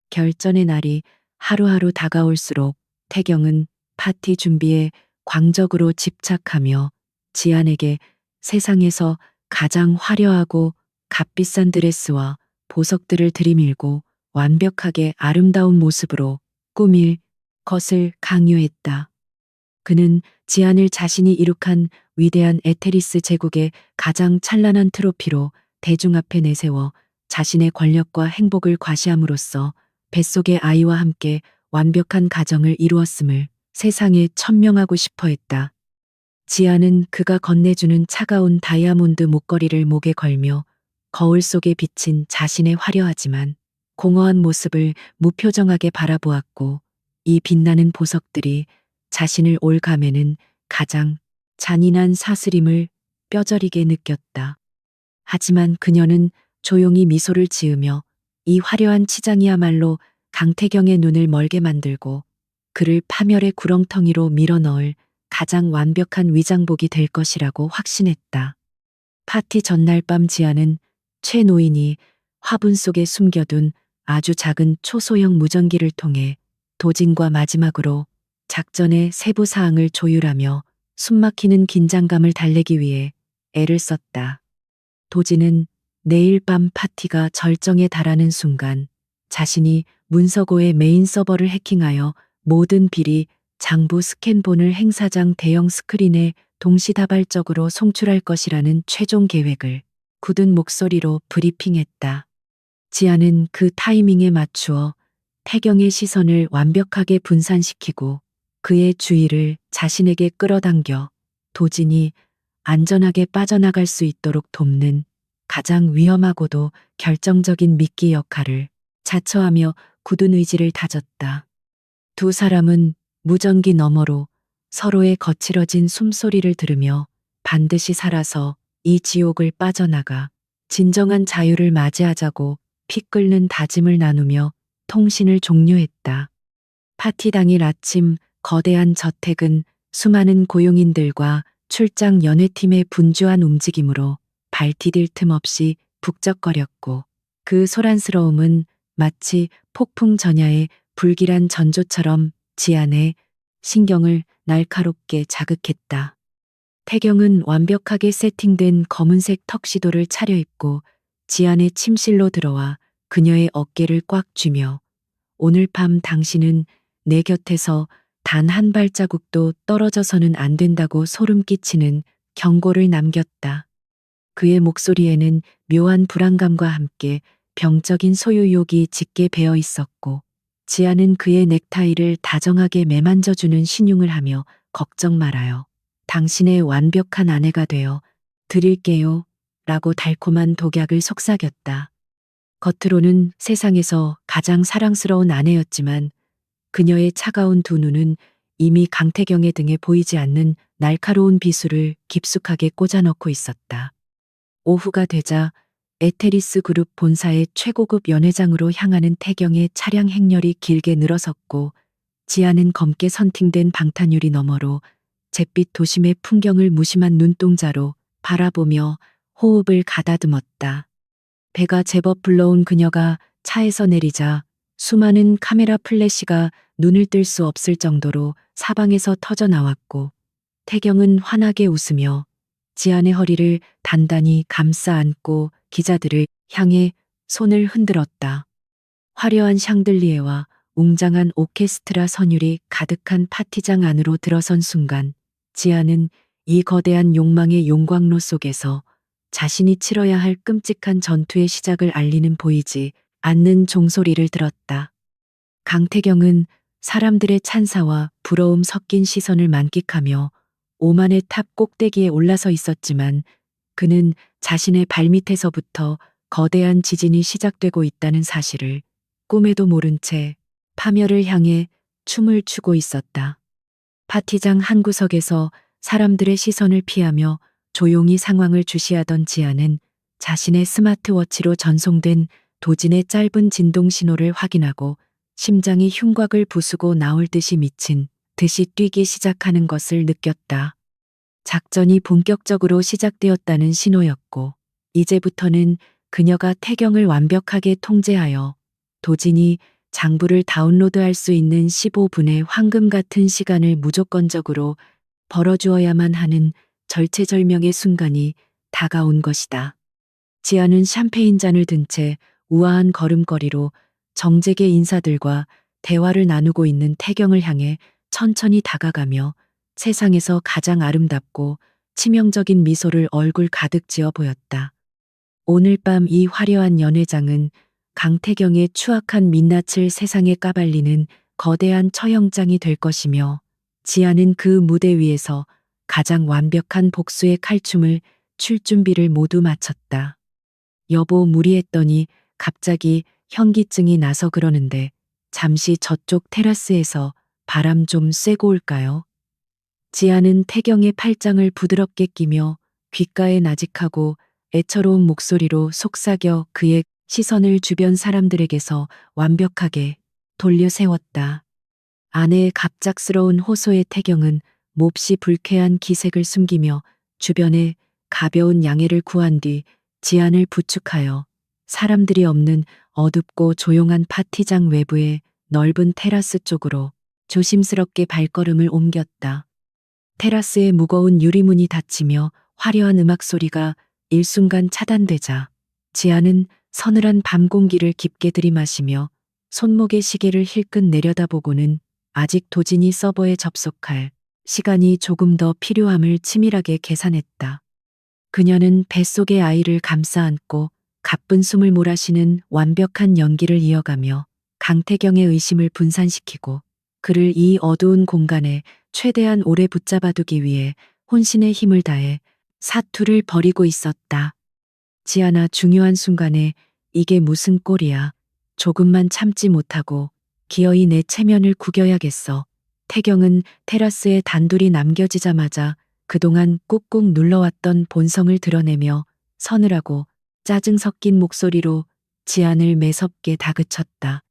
결전의 날이 하루하루 다가올수록 태경은 파티 준비에 광적으로 집착하며 지안에게 세상에서 가장 화려하고 값비싼 드레스와 보석들을 들이밀고 완벽하게 아름다운 모습으로 꾸밀 것을 강요했다. 그는 지안을 자신이 이룩한 위대한 에테리스 제국의 가장 찬란한 트로피로 대중 앞에 내세워 자신의 권력과 행복을 과시함으로써 뱃속의 아이와 함께 완벽한 가정을 이루었음을 세상에 천명하고 싶어 했다. 지안은 그가 건네주는 차가운 다이아몬드 목걸이를 목에 걸며 거울 속에 비친 자신의 화려하지만 공허한 모습을 무표정하게 바라보았고, 이 빛나는 보석들이 자신을 올가매는 가장 잔인한 사슬임을 뼈저리게 느꼈다. 하지만 그녀는 조용히 미소를 지으며 이 화려한 치장이야말로 강태경의 눈을 멀게 만들고 그를 파멸의 구렁텅이로 밀어넣을 가장 완벽한 위장복이 될 것이라고 확신했다. 파티 전날 밤 지안은 최노인이 화분 속에 숨겨둔 아주 작은 초소형 무전기를 통해 도진과 마지막으로 작전의 세부 사항을 조율하며 숨막히는 긴장감을 달래기 위해 애를 썼다. 도진은 내일 밤 파티가 절정에 달하는 순간 자신이 문서고의 메인 서버를 해킹하여 모든 비리, 장부 스캔본을 행사장 대형 스크린에 동시다발적으로 송출할 것이라는 최종 계획을 굳은 목소리로 브리핑했다. 지안은 그 타이밍에 맞추어 태경의 시선을 완벽하게 분산시키고 그의 주의를 자신에게 끌어당겨 도진이 안전하게 빠져나갈 수 있도록 돕는 가장 위험하고도 결정적인 미끼 역할을 자처하며 굳은 의지를 다졌다. 두 사람은 무전기 너머로 서로의 거칠어진 숨소리를 들으며 반드시 살아서 이 지옥을 빠져나가 진정한 자유를 맞이하자고 피 끓는 다짐을 나누며 통신을 종료했다. 파티 당일 아침 거대한 저택은 수많은 고용인들과 출장 연회팀의 분주한 움직임으로 발디딜 틈 없이 북적거렸고, 그 소란스러움은 마치 폭풍 전야의 불길한 전조처럼 지안의 신경을 날카롭게 자극했다. 태경은 완벽하게 세팅된 검은색 턱시도를 차려입고 지안의 침실로 들어와 그녀의 어깨를 꽉 쥐며 오늘 밤 당신은 내 곁에서 단 한 발자국도 떨어져서는 안 된다고 소름 끼치는 경고를 남겼다. 그의 목소리에는 묘한 불안감과 함께 병적인 소유욕이 짙게 배어 있었고, 지안은 그의 넥타이를 다정하게 매만져주는 신용을 하며 걱정 말아요. 당신의 완벽한 아내가 되어 드릴게요. 라고 달콤한 독약을 속삭였다. 겉으로는 세상에서 가장 사랑스러운 아내였지만 그녀의 차가운 두 눈은 이미 강태경의 등에 보이지 않는 날카로운 비수를 깊숙하게 꽂아넣고 있었다. 오후가 되자 에테리스 그룹 본사의 최고급 연회장으로 향하는 태경의 차량 행렬이 길게 늘어섰고 지아는 검게 선팅된 방탄유리 너머로 잿빛 도심의 풍경을 무심한 눈동자로 바라보며 호흡을 가다듬었다. 배가 제법 불러온 그녀가 차에서 내리자 수많은 카메라 플래시가 눈을 뜰 수 없을 정도로 사방에서 터져 나왔고 태경은 환하게 웃으며 지안의 허리를 단단히 감싸 안고 기자들을 향해 손을 흔들었다. 화려한 샹들리에와 웅장한 오케스트라 선율이 가득한 파티장 안으로 들어선 순간 지안은 이 거대한 욕망의 용광로 속에서 자신이 치러야 할 끔찍한 전투의 시작을 알리는 보이지 않는 종소리를 들었다. 강태경은 사람들의 찬사와 부러움 섞인 시선을 만끽하며 오만의 탑 꼭대기에 올라서 있었지만 그는 자신의 발밑에서부터 거대한 지진이 시작되고 있다는 사실을 꿈에도 모른 채 파멸을 향해 춤을 추고 있었다. 파티장 한 구석에서 사람들의 시선을 피하며 조용히 상황을 주시하던 지아는 자신의 스마트워치로 전송된 도진의 짧은 진동 신호를 확인하고 심장이 흉곽을 부수고 나올 듯이 미친 듯이 뛰기 시작하는 것을 느꼈다. 작전이 본격적으로 시작되었다는 신호였고 이제부터는 그녀가 태경을 완벽하게 통제하여 도진이 장부를 다운로드할 수 있는 15분의 황금 같은 시간을 무조건적으로 벌어주어야만 하는 절체절명의 순간이 다가온 것이다. 지아는 샴페인 잔을 든 채 우아한 걸음걸이로 정재계 인사들과 대화를 나누고 있는 태경을 향해 천천히 다가가며 세상에서 가장 아름답고 치명적인 미소를 얼굴 가득 지어 보였다. 오늘 밤 이 화려한 연회장은 강태경의 추악한 민낯을 세상에 까발리는 거대한 처형장이 될 것이며 지아는 그 무대 위에서 가장 완벽한 복수의 칼춤을 출 준비를 모두 마쳤다. 여보 무리했더니 갑자기 현기증이 나서 그러는데 잠시 저쪽 테라스에서 바람 좀 쐬고 올까요? 지아는 태경의 팔짱을 부드럽게 끼며 귓가에 나직하고 애처로운 목소리로 속삭여 그의 시선을 주변 사람들에게서 완벽하게 돌려 세웠다. 아내의 갑작스러운 호소에 태경은 몹시 불쾌한 기색을 숨기며 주변에 가벼운 양해를 구한 뒤 지안을 부축하여 사람들이 없는 어둡고 조용한 파티장 외부의 넓은 테라스 쪽으로 조심스럽게 발걸음을 옮겼다. 테라스의 무거운 유리문이 닫히며 화려한 음악 소리가 일순간 차단되자 지아는 서늘한 밤 공기를 깊게 들이마시며 손목의 시계를 힐끗 내려다보고는 아직 도진이 서버에 접속할 시간이 조금 더 필요함을 치밀하게 계산했다. 그녀는 뱃속의 아이를 감싸 안고 가쁜 숨을 몰아쉬는 완벽한 연기를 이어가며 강태경의 의심을 분산시키고 그를 이 어두운 공간에 최대한 오래 붙잡아두기 위해 혼신의 힘을 다해 사투를 벌이고 있었다. 지아나 중요한 순간에 이게 무슨 꼴이야. 조금만 참지 못하고 기어이 내 체면을 구겨야겠어. 태경은 테라스에 단둘이 남겨지자마자 그동안 꾹꾹 눌러왔던 본성을 드러내며 서늘하고 짜증 섞인 목소리로 지안을 매섭게 다그쳤다.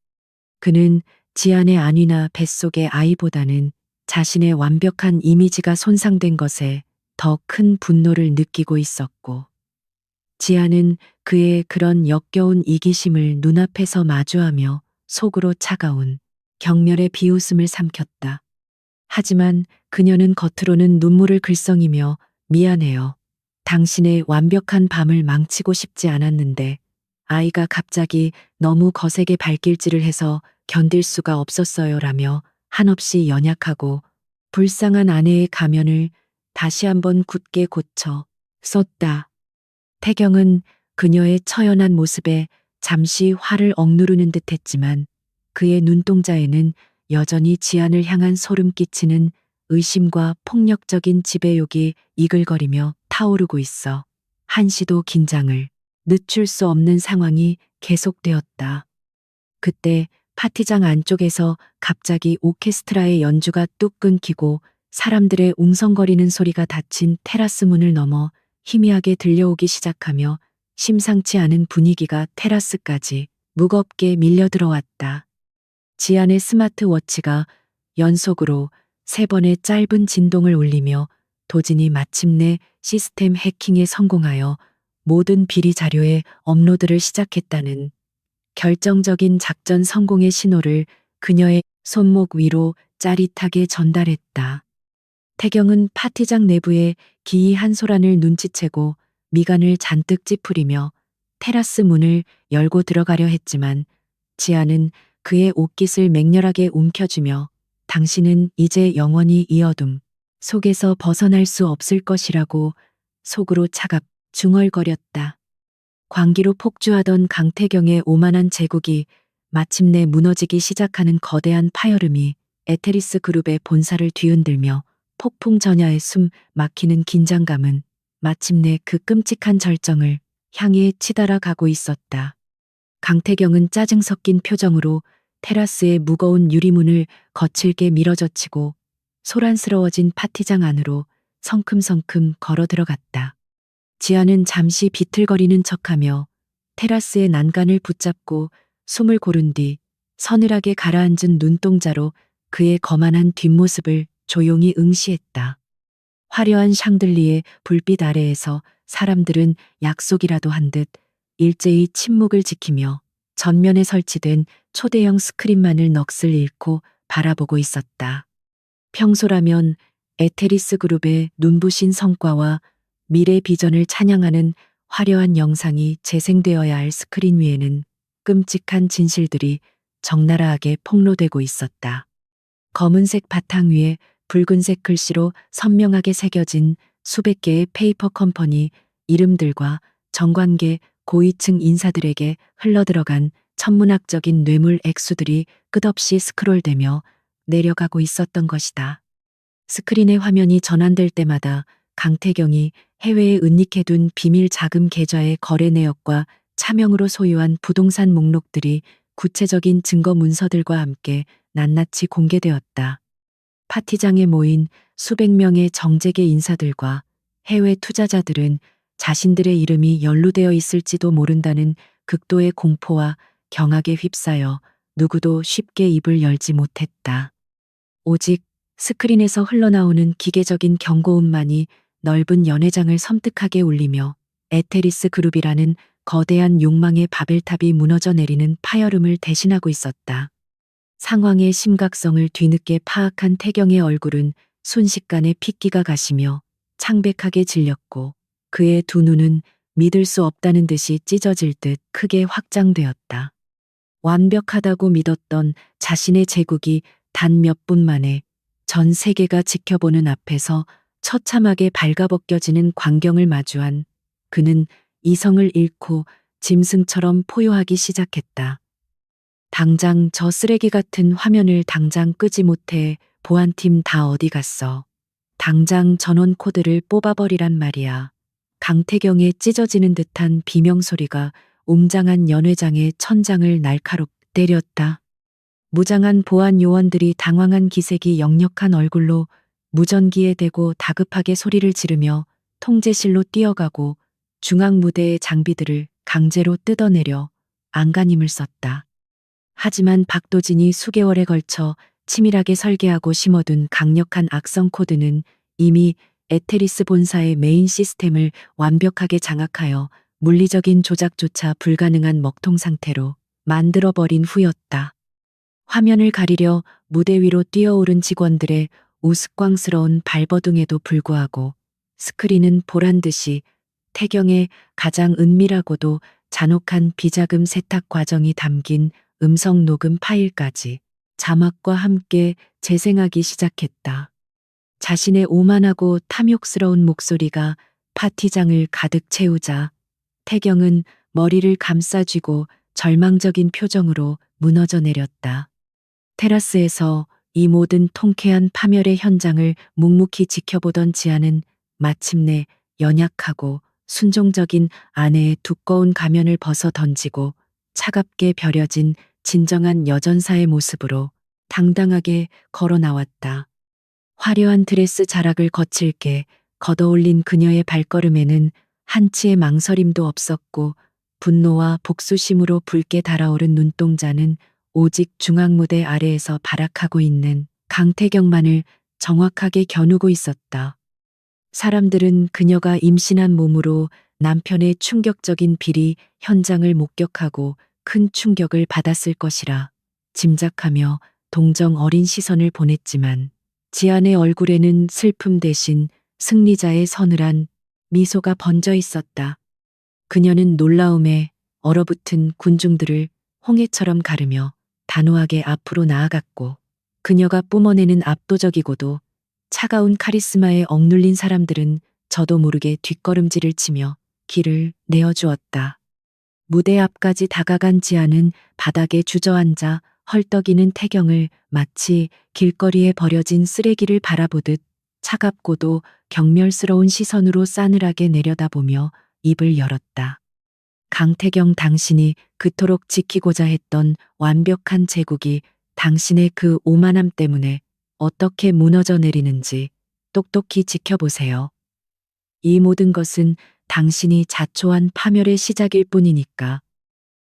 그는 지안의 안위나 뱃속의 아이보다는 자신의 완벽한 이미지가 손상된 것에 더 큰 분노를 느끼고 있었고 지안은 그의 그런 역겨운 이기심을 눈앞에서 마주하며 속으로 차가운 경멸의 비웃음을 삼켰다. 하지만 그녀는 겉으로는 눈물을 글썽이며 미안해요. 당신의 완벽한 밤을 망치고 싶지 않았는데 아이가 갑자기 너무 거세게 발길질을 해서 견딜 수가 없었어요 라며 한없이 연약하고 불쌍한 아내의 가면을 다시 한번 굳게 고쳐 썼다. 태경은 그녀의 처연한 모습에 잠시 화를 억누르는 듯 했지만 그의 눈동자에는 여전히 지안을 향한 소름 끼치는 의심과 폭력적인 지배욕이 이글거리며 타오르고 있어 한시도 긴장을 늦출 수 없는 상황이 계속되었다. 그때 파티장 안쪽에서 갑자기 오케스트라의 연주가 뚝 끊기고 사람들의 웅성거리는 소리가 닫힌 테라스 문을 넘어 희미하게 들려오기 시작하며 심상치 않은 분위기가 테라스까지 무겁게 밀려 들어왔다. 지안의 스마트워치가 연속으로 3번의 짧은 진동을 울리며 도진이 마침내 시스템 해킹에 성공하여 모든 비리 자료의 업로드를 시작했다는 결정적인 작전 성공의 신호를 그녀의 손목 위로 짜릿하게 전달했다. 태경은 파티장 내부의 기이한 소란을 눈치채고 미간을 잔뜩 찌푸리며 테라스 문을 열고 들어가려 했지만 지아는 그의 옷깃을 맹렬하게 움켜쥐며 당신은 이제 영원히 이 어둠 속에서 벗어날 수 없을 것이라고 속으로 차갑 중얼거렸다. 광기로 폭주하던 강태경의 오만한 제국이 마침내 무너지기 시작하는 거대한 파열음이 에테리스 그룹의 본사를 뒤흔들며 폭풍 전야의 숨 막히는 긴장감은 마침내 그 끔찍한 절정을 향해 치달아 가고 있었다. 강태경은 짜증 섞인 표정으로 테라스의 무거운 유리문을 거칠게 밀어젖히고 소란스러워진 파티장 안으로 성큼성큼 걸어 들어갔다. 지아는 잠시 비틀거리는 척하며 테라스의 난간을 붙잡고 숨을 고른 뒤 서늘하게 가라앉은 눈동자로 그의 거만한 뒷모습을 조용히 응시했다. 화려한 샹들리의 불빛 아래에서 사람들은 약속이라도 한 듯 일제히 침묵을 지키며 전면에 설치된 초대형 스크린만을 넋을 잃고 바라보고 있었다. 평소라면 에테리스 그룹의 눈부신 성과와 미래 비전을 찬양하는 화려한 영상이 재생되어야 할 스크린 위에는 끔찍한 진실들이 적나라하게 폭로되고 있었다. 검은색 바탕 위에 붉은색 글씨로 선명하게 새겨진 수백 개의 페이퍼 컴퍼니 이름들과 정관계 고위층 인사들에게 흘러들어간 천문학적인 뇌물 액수들이 끝없이 스크롤되며 내려가고 있었던 것이다. 스크린의 화면이 전환될 때마다 강태경이 해외에 은닉해둔 비밀 자금 계좌의 거래 내역과 차명으로 소유한 부동산 목록들이 구체적인 증거 문서들과 함께 낱낱이 공개되었다. 파티장에 모인 수백 명의 정재계 인사들과 해외 투자자들은 자신들의 이름이 연루되어 있을지도 모른다는 극도의 공포와 경악에 휩싸여 누구도 쉽게 입을 열지 못했다. 오직 스크린에서 흘러나오는 기계적인 경고음만이 넓은 연회장을 섬뜩하게 울리며 에테리스 그룹이라는 거대한 욕망의 바벨탑이 무너져 내리는 파열음을 대신하고 있었다. 상황의 심각성을 뒤늦게 파악한 태경의 얼굴은 순식간에 핏기가 가시며 창백하게 질렸고 그의 두 눈은 믿을 수 없다는 듯이 찢어질 듯 크게 확장되었다. 완벽하다고 믿었던 자신의 제국이 단 몇 분 만에 전 세계가 지켜보는 앞에서 처참하게 발가벗겨지는 광경을 마주한 그는 이성을 잃고 짐승처럼 포효하기 시작했다. 당장 저 쓰레기 같은 화면을 당장 끄지 못해 보안팀 다 어디 갔어. 당장 전원 코드를 뽑아버리란 말이야. 강태경의 찢어지는 듯한 비명소리가 웅장한 연회장의 천장을 날카롭게 때렸다. 무장한 보안 요원들이 당황한 기색이 역력한 얼굴로 무전기에 대고 다급하게 소리를 지르며 통제실로 뛰어가고 중앙 무대의 장비들을 강제로 뜯어내려 안간힘을 썼다. 하지만 박도진이 수개월에 걸쳐 치밀하게 설계하고 심어둔 강력한 악성 코드는 이미 에테리스 본사의 메인 시스템을 완벽하게 장악하여 물리적인 조작조차 불가능한 먹통 상태로 만들어버린 후였다. 화면을 가리려 무대 위로 뛰어오른 직원들의 우스꽝스러운 발버둥에도 불구하고 스크린은 보란듯이 태경의 가장 은밀하고도 잔혹한 비자금 세탁 과정이 담긴 음성 녹음 파일까지 자막과 함께 재생하기 시작했다. 자신의 오만하고 탐욕스러운 목소리가 파티장을 가득 채우자 태경은 머리를 감싸쥐고 절망적인 표정으로 무너져 내렸다. 테라스에서 이 모든 통쾌한 파멸의 현장을 묵묵히 지켜보던 지아는 마침내 연약하고 순종적인 아내의 두꺼운 가면을 벗어 던지고 차갑게 벼려진 진정한 여전사의 모습으로 당당하게 걸어 나왔다. 화려한 드레스 자락을 거칠게 걷어올린 그녀의 발걸음에는 한치의 망설임도 없었고 분노와 복수심으로 붉게 달아오른 눈동자는 오직 중앙무대 아래에서 발악하고 있는 강태경만을 정확하게 겨누고 있었다. 사람들은 그녀가 임신한 몸으로 남편의 충격적인 비리 현장을 목격하고 큰 충격을 받았을 것이라 짐작하며 동정 어린 시선을 보냈지만 지안의 얼굴에는 슬픔 대신 승리자의 서늘한 미소가 번져 있었다. 그녀는 놀라움에 얼어붙은 군중들을 홍해처럼 가르며 단호하게 앞으로 나아갔고 그녀가 뿜어내는 압도적이고도 차가운 카리스마에 억눌린 사람들은 저도 모르게 뒷걸음질을 치며 길을 내어주었다. 무대 앞까지 다가간 지아는 바닥에 주저앉아 헐떡이는 태경을 마치 길거리에 버려진 쓰레기를 바라보듯 차갑고도 경멸스러운 시선으로 싸늘하게 내려다보며 입을 열었다. 강태경, 당신이 그토록 지키고자 했던 완벽한 제국이 당신의 그 오만함 때문에 어떻게 무너져 내리는지 똑똑히 지켜보세요. 이 모든 것은 당신이 자초한 파멸의 시작일 뿐이니까.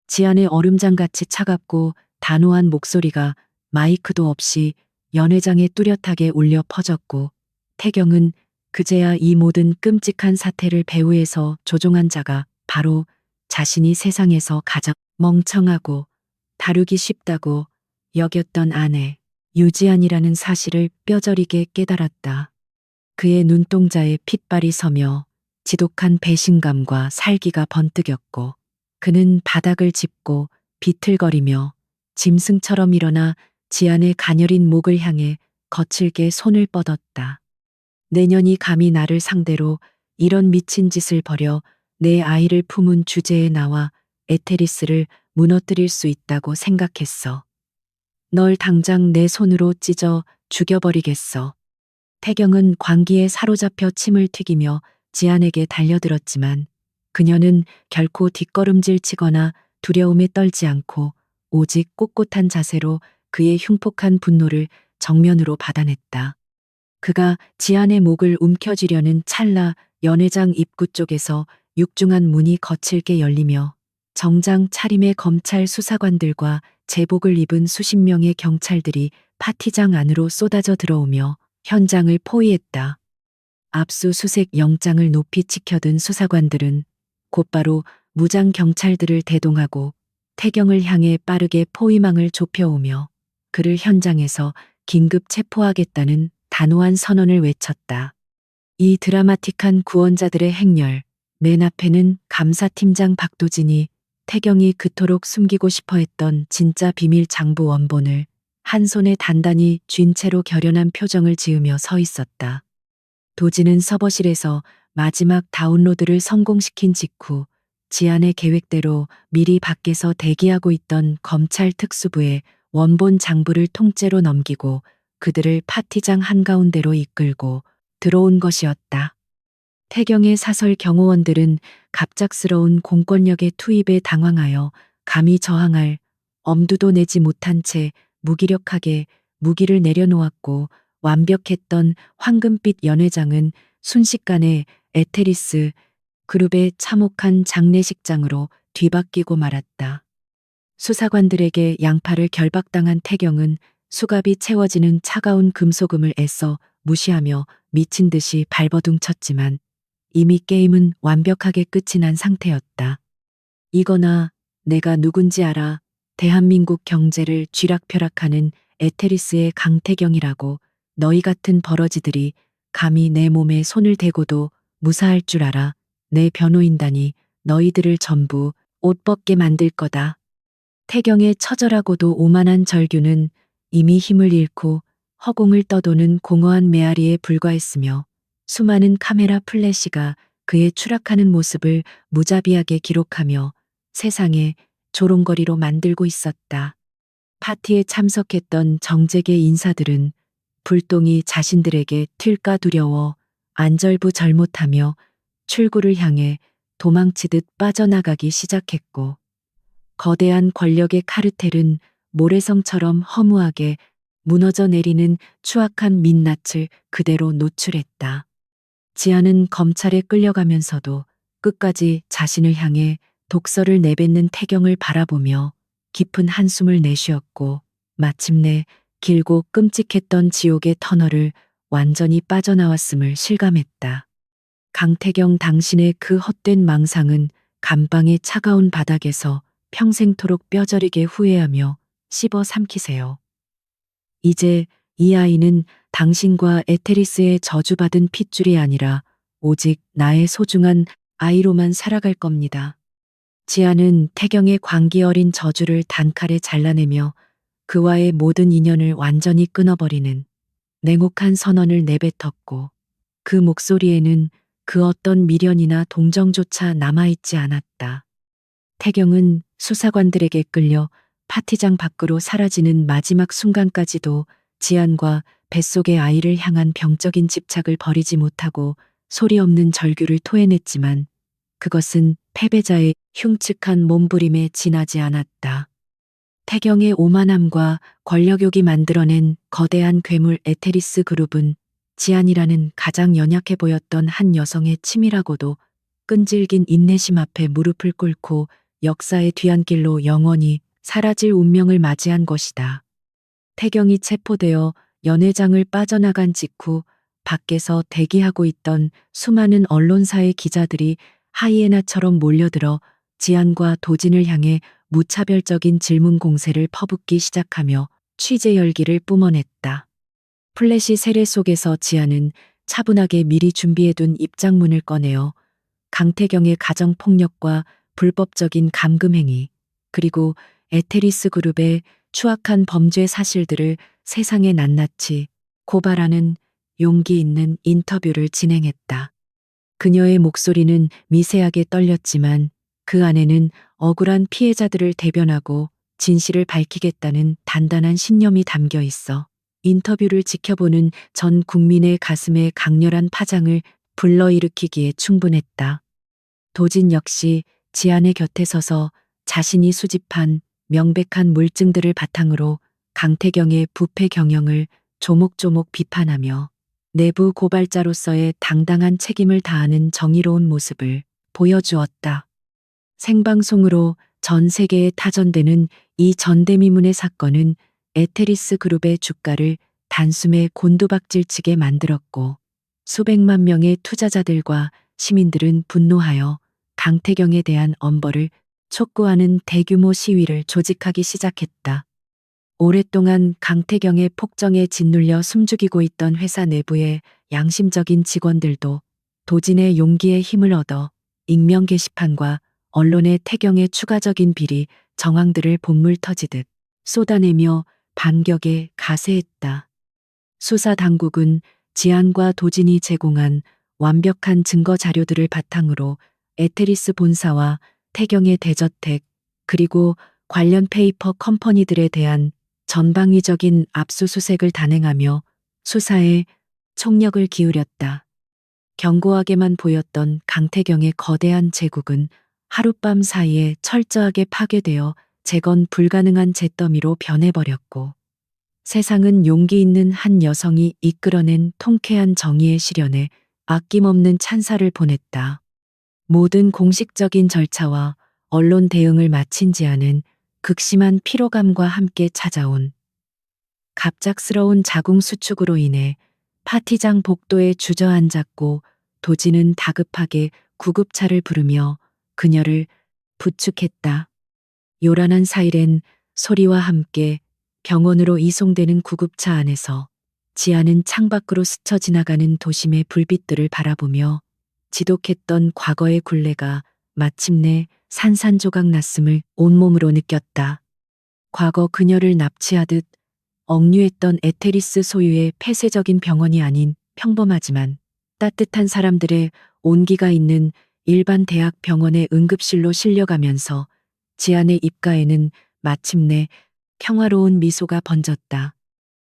지안의 얼음장같이 차갑고 단호한 목소리가 마이크도 없이 연회장에 뚜렷하게 울려 퍼졌고 태경은 그제야 이 모든 끔찍한 사태를 배후에서 조종한 자가 바로 자신이 세상에서 가장 멍청하고 다루기 쉽다고 여겼던 아내 유지안이라는 사실을 뼈저리게 깨달았다. 그의 눈동자에 핏발이 서며 지독한 배신감과 살기가 번뜩였고 그는 바닥을 짚고 비틀거리며 짐승처럼 일어나 지안의 가녀린 목을 향해 거칠게 손을 뻗었다. 내년이 감히 나를 상대로 이런 미친 짓을 벌여 내 아이를 품은 주제에 나와 에테리스를 무너뜨릴 수 있다고 생각했어. 널 당장 내 손으로 찢어 죽여버리겠어. 태경은 광기에 사로잡혀 침을 튀기며 지안에게 달려들었지만 그녀는 결코 뒷걸음질 치거나 두려움에 떨지 않고 오직 꼿꼿한 자세로 그의 흉폭한 분노를 정면으로 받아냈다. 그가 지안의 목을 움켜쥐려는 찰나 연회장 입구 쪽에서 육중한 문이 거칠게 열리며 정장 차림의 검찰 수사관들과 제복을 입은 수십 명의 경찰들이 파티장 안으로 쏟아져 들어오며 현장을 포위했다. 압수수색 영장을 높이 지켜든 수사관들은 곧바로 무장 경찰들을 대동하고 태경을 향해 빠르게 포위망을 좁혀오며 그를 현장에서 긴급 체포하겠다는 단호한 선언을 외쳤다. 이 드라마틱한 구원자들의 행렬, 맨 앞에는 감사팀장 박도진이 태경이 그토록 숨기고 싶어 했던 진짜 비밀 장부 원본을 한 손에 단단히 쥔 채로 결연한 표정을 지으며 서 있었다. 도진은 서버실에서 마지막 다운로드를 성공시킨 직후 지안의 계획대로 미리 밖에서 대기하고 있던 검찰 특수부에 원본 장부를 통째로 넘기고 그들을 파티장 한가운데로 이끌고 들어온 것이었다. 태경의 사설 경호원들은 갑작스러운 공권력의 투입에 당황하여 감히 저항할 엄두도 내지 못한 채 무기력하게 무기를 내려놓았고 완벽했던 황금빛 연회장은 순식간에 에테리스 그룹의 참혹한 장례식장으로 뒤바뀌고 말았다. 수사관들에게 양팔을 결박당한 태경은 수갑이 채워지는 차가운 금소금을 애써 무시하며 미친 듯이 발버둥 쳤지만 이미 게임은 완벽하게 끝이 난 상태였다. 이거나 내가 누군지 알아. 대한민국 경제를 쥐락펴락하는 에테리스의 강태경이라고. 너희 같은 버러지들이 감히 내 몸에 손을 대고도 무사할 줄 알아. 내 변호인단이 너희들을 전부 옷 벗게 만들 거다. 태경의 처절하고도 오만한 절규는 이미 힘을 잃고 허공을 떠도는 공허한 메아리에 불과했으며 수많은 카메라 플래시가 그의 추락하는 모습을 무자비하게 기록하며 세상에 조롱거리로 만들고 있었다. 파티에 참석했던 정재계 인사들은 불똥이 자신들에게 튈까 두려워 안절부절 못하며 출구를 향해 도망치듯 빠져나가기 시작했고, 거대한 권력의 카르텔은 모래성처럼 허무하게 무너져 내리는 추악한 민낯을 그대로 노출했다. 지아는 검찰에 끌려가면서도 끝까지 자신을 향해 독서를 내뱉는 태경을 바라보며 깊은 한숨을 내쉬었고, 마침내 길고 끔찍했던 지옥의 터널을 완전히 빠져나왔음을 실감했다. 강태경 당신의 그 헛된 망상은 감방의 차가운 바닥에서 평생토록 뼈저리게 후회하며 씹어 삼키세요. 이제 이 아이는 당신과 에테리스의 저주받은 핏줄이 아니라 오직 나의 소중한 아이로만 살아갈 겁니다. 지아는 태경의 광기 어린 저주를 단칼에 잘라내며 그와의 모든 인연을 완전히 끊어버리는 냉혹한 선언을 내뱉었고, 그 목소리에는 그 어떤 미련이나 동정조차 남아있지 않았다. 태경은 수사관들에게 끌려 파티장 밖으로 사라지는 마지막 순간까지도 지안과 뱃속의 아이를 향한 병적인 집착을 버리지 못하고 소리 없는 절규를 토해냈지만, 그것은 패배자의 흉측한 몸부림에 지나지 않았다. 태경의 오만함과 권력욕이 만들어낸 거대한 괴물 에테리스 그룹은 지안이라는 가장 연약해 보였던 한 여성의 치밀하고도 끈질긴 인내심 앞에 무릎을 꿇고 역사의 뒤안길로 영원히 사라질 운명을 맞이한 것이다. 태경이 체포되어 연회장을 빠져나간 직후 밖에서 대기하고 있던 수많은 언론사의 기자들이 하이에나처럼 몰려들어 지안과 도진을 향해 무차별적인 질문 공세를 퍼붓기 시작하며 취재 열기를 뿜어냈다. 플래시 세례 속에서 지안은 차분하게 미리 준비해둔 입장문을 꺼내어 강태경의 가정폭력과 불법적인 감금행위, 그리고 에테리스 그룹의 추악한 범죄 사실들을 세상에 낱낱이 고발하는 용기 있는 인터뷰를 진행했다. 그녀의 목소리는 미세하게 떨렸지만 그 안에는 억울한 피해자들을 대변하고 진실을 밝히겠다는 단단한 신념이 담겨 있어 인터뷰를 지켜보는 전 국민의 가슴에 강렬한 파장을 불러일으키기에 충분했다. 도진 역시 지안의 곁에 서서 자신이 수집한 명백한 물증들을 바탕으로 강태경의 부패 경영을 조목조목 비판하며 내부 고발자로서의 당당한 책임을 다하는 정의로운 모습을 보여주었다. 생방송으로 전 세계에 타전되는 이 전대미문의 사건은 에테리스 그룹의 주가를 단숨에 곤두박질치게 만들었고, 수백만 명의 투자자들과 시민들은 분노하여 강태경에 대한 엄벌을 촉구하는 대규모 시위를 조직하기 시작했다. 오랫동안 강태경의 폭정에 짓눌려 숨죽이고 있던 회사 내부의 양심적인 직원들도 도진의 용기에 힘을 얻어 익명 게시판과 언론의 태경의 추가적인 비리 정황들을 본물 터지듯 쏟아내며 반격에 가세했다. 수사 당국은 지안과 도진이 제공한 완벽한 증거 자료들을 바탕으로 에테리스 본사와 태경의 대저택, 그리고 관련 페이퍼 컴퍼니들에 대한 전방위적인 압수수색을 단행하며 수사에 총력을 기울였다. 견고하게만 보였던 강태경의 거대한 제국은 하룻밤 사이에 철저하게 파괴되어 재건 불가능한 잿더미로 변해버렸고, 세상은 용기 있는 한 여성이 이끌어낸 통쾌한 정의의 실현에 아낌없는 찬사를 보냈다. 모든 공식적인 절차와 언론 대응을 마친 지안은 극심한 피로감과 함께 찾아온 갑작스러운 자궁 수축으로 인해 파티장 복도에 주저앉았고, 도진은 다급하게 구급차를 부르며 그녀를 부축했다. 요란한 사이렌 소리와 함께 병원으로 이송되는 구급차 안에서 지아는 창밖으로 스쳐 지나가는 도심의 불빛들을 바라보며 지독했던 과거의 굴레가 마침내 산산조각 났음을 온몸으로 느꼈다. 과거 그녀를 납치하듯 억류했던 에테리스 소유의 폐쇄적인 병원이 아닌 평범하지만 따뜻한 사람들의 온기가 있는 일반 대학 병원의 응급실로 실려가면서 지안의 입가에는 마침내 평화로운 미소가 번졌다.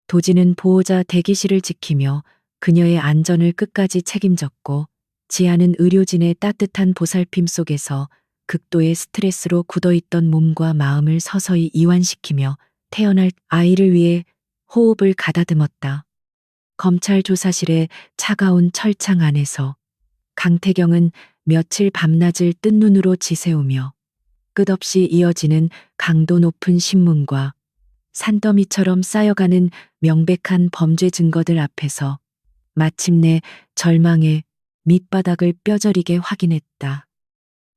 도진은 보호자 대기실을 지키며 그녀의 안전을 끝까지 책임졌고, 지아는 의료진의 따뜻한 보살핌 속에서 극도의 스트레스로 굳어있던 몸과 마음을 서서히 이완시키며 태어날 아이를 위해 호흡을 가다듬었다. 검찰 조사실의 차가운 철창 안에서 강태경은 며칠 밤낮을 뜬 눈으로 지새우며 끝없이 이어지는 강도 높은 신문과 산더미처럼 쌓여가는 명백한 범죄 증거들 앞에서 마침내 절망의 밑바닥을 뼈저리게 확인했다.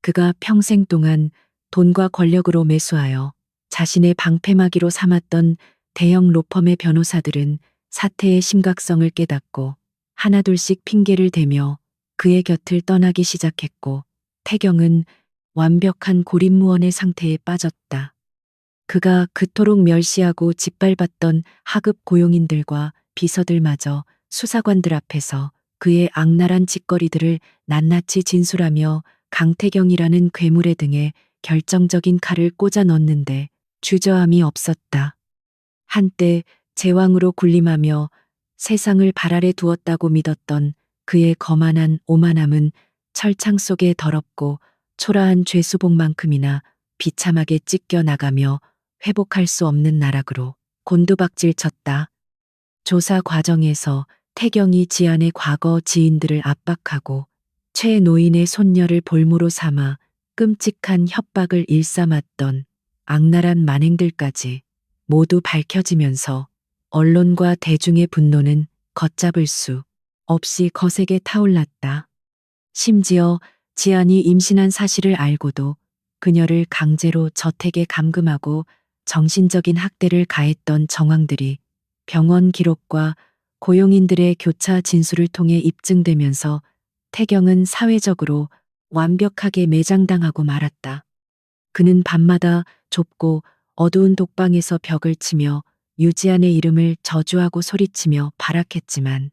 그가 평생 동안 돈과 권력으로 매수하여 자신의 방패막이로 삼았던 대형 로펌의 변호사들은 사태의 심각성을 깨닫고 하나둘씩 핑계를 대며 그의 곁을 떠나기 시작했고, 태경은 완벽한 고립무원의 상태에 빠졌다. 그가 그토록 멸시하고 짓밟았던 하급 고용인들과 비서들마저 수사관들 앞에서 그의 악랄한 짓거리들을 낱낱이 진술하며 강태경이라는 괴물의 등에 결정적인 칼을 꽂아 넣는데 주저함이 없었다. 한때 제왕으로 군림하며 세상을 발 아래 두었다고 믿었던 그의 거만한 오만함은 철창 속에 더럽고 초라한 죄수복만큼이나 비참하게 찢겨 나가며 회복할 수 없는 나락으로 곤두박질 쳤다. 조사 과정에서 태경이 지안의 과거 지인들을 압박하고 최 노인의 손녀를 볼모로 삼아 끔찍한 협박을 일삼았던 악랄한 만행들까지 모두 밝혀지면서 언론과 대중의 분노는 걷잡을 수 없이 거세게 타올랐다. 심지어 지안이 임신한 사실을 알고도 그녀를 강제로 저택에 감금하고 정신적인 학대를 가했던 정황들이 병원 기록과 고용인들의 교차 진술을 통해 입증되면서 태경은 사회적으로 완벽하게 매장당하고 말았다. 그는 밤마다 좁고 어두운 독방에서 벽을 치며 유지안의 이름을 저주하고 소리치며 발악했지만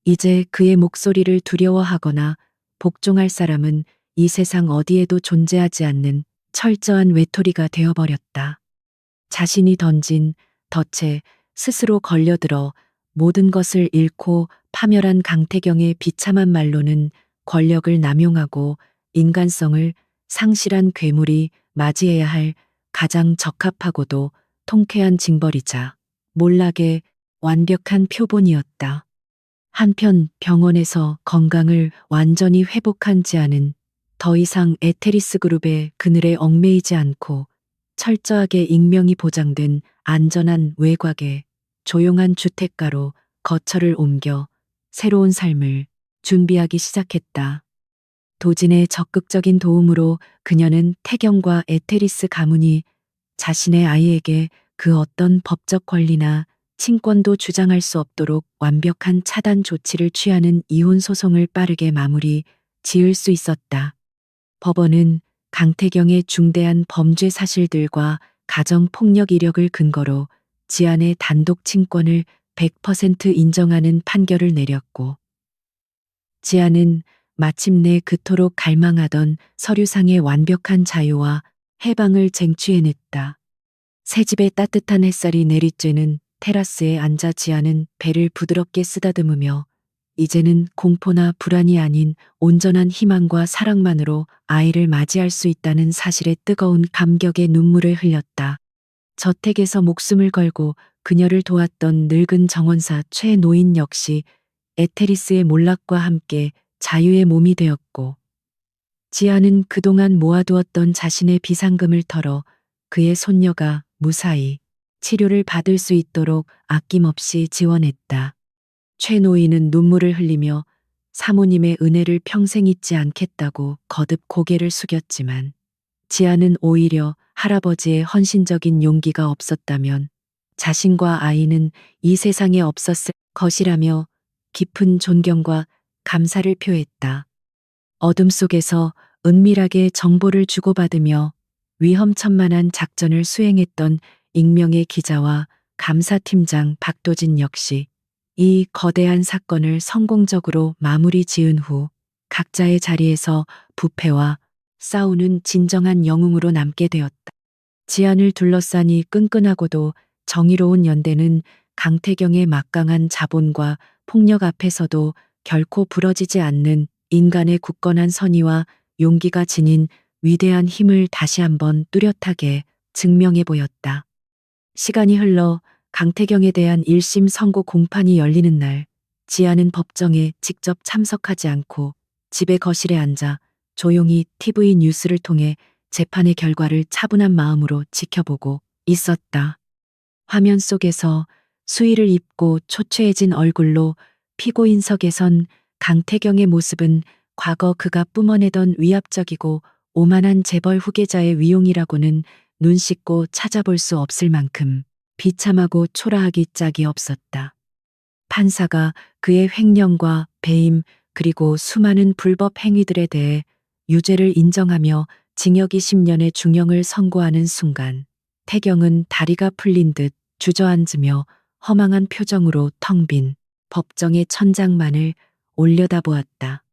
이제 그의 목소리를 두려워하거나 복종할 사람은 이 세상 어디에도 존재하지 않는 철저한 외톨이가 되어버렸다. 자신이 던진 덫에 스스로 걸려들어 모든 것을 잃고 파멸한 강태경의 비참한 말로는 권력을 남용하고 인간성을 상실한 괴물이 맞이해야 할 가장 적합하고도 통쾌한 징벌이자 몰락의 완벽한 표본이었다. 한편 병원에서 건강을 완전히 회복한 지안은 더 이상 에테리스 그룹의 그늘에 얽매이지 않고 철저하게 익명이 보장된 안전한 외곽의 조용한 주택가로 거처를 옮겨 새로운 삶을 준비하기 시작했다. 도진의 적극적인 도움으로 그녀는 태경과 에테리스 가문이 자신의 아이에게 그 어떤 법적 권리나 친권도 주장할 수 없도록 완벽한 차단 조치를 취하는 이혼 소송을 빠르게 마무리 지을 수 있었다. 법원은 강태경의 중대한 범죄 사실들과 가정 폭력 이력을 근거로 지안의 단독 친권을 100% 인정하는 판결을 내렸고, 지안은 마침내 그토록 갈망하던 서류상의 완벽한 자유와 해방을 쟁취해냈다. 새집에 따뜻한 햇살이 내리쬐는 테라스에 앉아 지안은 배를 부드럽게 쓰다듬으며 이제는 공포나 불안이 아닌 온전한 희망과 사랑만으로 아이를 맞이할 수 있다는 사실에 뜨거운 감격의 눈물을 흘렸다. 저택에서 목숨을 걸고 그녀를 도왔던 늙은 정원사 최 노인 역시 에테리스의 몰락과 함께 자유의 몸이 되었고, 지아는 그동안 모아두었던 자신의 비상금을 털어 그의 손녀가 무사히 치료를 받을 수 있도록 아낌없이 지원했다. 최 노인은 눈물을 흘리며 사모님의 은혜를 평생 잊지 않겠다고 거듭 고개를 숙였지만, 지아는 오히려 할아버지의 헌신적인 용기가 없었다면 자신과 아이는 이 세상에 없었을 것이라며 깊은 존경과 감사를 표했다. 어둠 속에서 은밀하게 정보를 주고받으며 위험천만한 작전을 수행했던 익명의 기자와 감사팀장 박도진 역시 이 거대한 사건을 성공적으로 마무리 지은 후 각자의 자리에서 부패와 싸우는 진정한 영웅으로 남게 되었다. 지안을 둘러싸니 끈끈하고도 정의로운 연대는 강태경의 막강한 자본과 폭력 앞에서도 결코 부러지지 않는 인간의 굳건한 선의와 용기가 지닌 위대한 힘을 다시 한번 뚜렷하게 증명해 보였다. 시간이 흘러 강태경에 대한 1심 선고 공판이 열리는 날, 지아는 법정에 직접 참석하지 않고 집의 거실에 앉아 조용히 TV 뉴스를 통해 재판의 결과를 차분한 마음으로 지켜보고 있었다. 화면 속에서 수의를 입고 초췌해진 얼굴로 피고인석에 선 강태경의 모습은 과거 그가 뿜어내던 위압적이고 오만한 재벌 후계자의 위용이라고는 눈 씻고 찾아볼 수 없을 만큼 비참하고 초라하기 짝이 없었다. 판사가 그의 횡령과 배임 그리고 수많은 불법 행위들에 대해 유죄를 인정하며 징역 20년의 중형을 선고하는 순간 태경은 다리가 풀린 듯 주저앉으며 허망한 표정으로 텅 빈 법정의 천장만을 올려다보았다.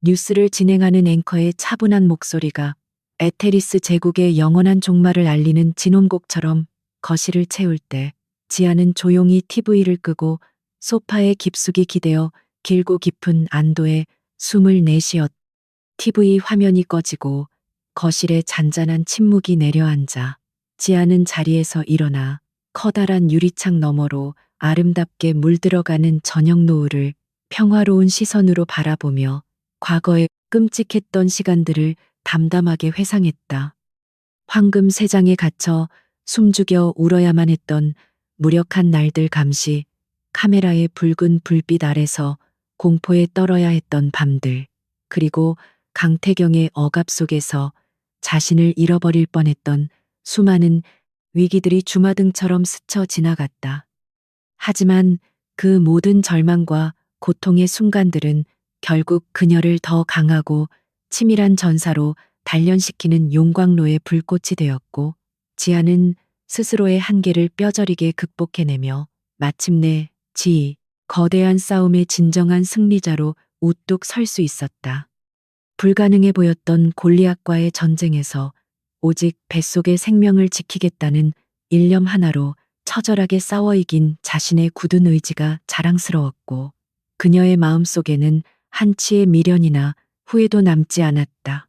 뉴스를 진행하는 앵커의 차분한 목소리가 에테리스 제국의 영원한 종말을 알리는 진혼곡처럼 거실을 채울 때 지아는 조용히 TV를 끄고 소파에 깊숙이 기대어 길고 깊은 안도의 숨을 내쉬었. TV 화면이 꺼지고 거실에 잔잔한 침묵이 내려앉아 지아는 자리에서 일어나 커다란 유리창 너머로 아름답게 물들어가는 저녁 노을을 평화로운 시선으로 바라보며 과거의 끔찍했던 시간들을 담담하게 회상했다. 황금 세장에 갇혀 숨죽여 울어야만 했던 무력한 날들 감시, 카메라의 붉은 불빛 아래서 공포에 떨어야 했던 밤들, 그리고 강태경의 억압 속에서 자신을 잃어버릴 뻔했던 수많은 위기들이 주마등처럼 스쳐 지나갔다. 하지만 그 모든 절망과 고통의 순간들은 결국 그녀를 더 강하고 치밀한 전사로 단련시키는 용광로의 불꽃이 되었고, 지아는 스스로의 한계를 뼈저리게 극복해내며 마침내 거대한 싸움의 진정한 승리자로 우뚝 설 수 있었다. 불가능해 보였던 골리앗과의 전쟁에서 오직 뱃속의 생명을 지키겠다는 일념 하나로 처절하게 싸워 이긴 자신의 굳은 의지가 자랑스러웠고, 그녀의 마음속에는 한치의 미련이나 후회도 남지 않았다.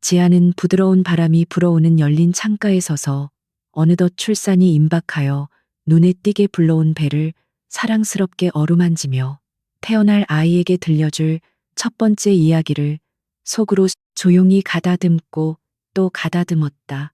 지아는 부드러운 바람이 불어오는 열린 창가에 서서 어느덧 출산이 임박하여 눈에 띄게 불러온 배를 사랑스럽게 어루만지며 태어날 아이에게 들려줄 첫 번째 이야기를 속으로 조용히 가다듬고 또 가다듬었다.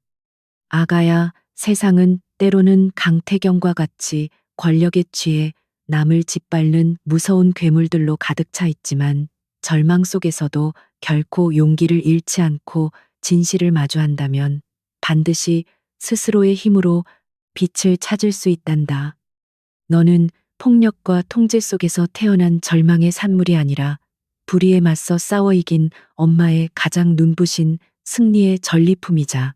아가야, 세상은 때로는 강태경과 같이 권력에 취해 남을 짓밟는 무서운 괴물들로 가득 차 있지만 절망 속에서도 결코 용기를 잃지 않고 진실을 마주한다면 반드시 스스로의 힘으로 빛을 찾을 수 있단다. 너는 폭력과 통제 속에서 태어난 절망의 산물이 아니라 불의에 맞서 싸워 이긴 엄마의 가장 눈부신 승리의 전리품이자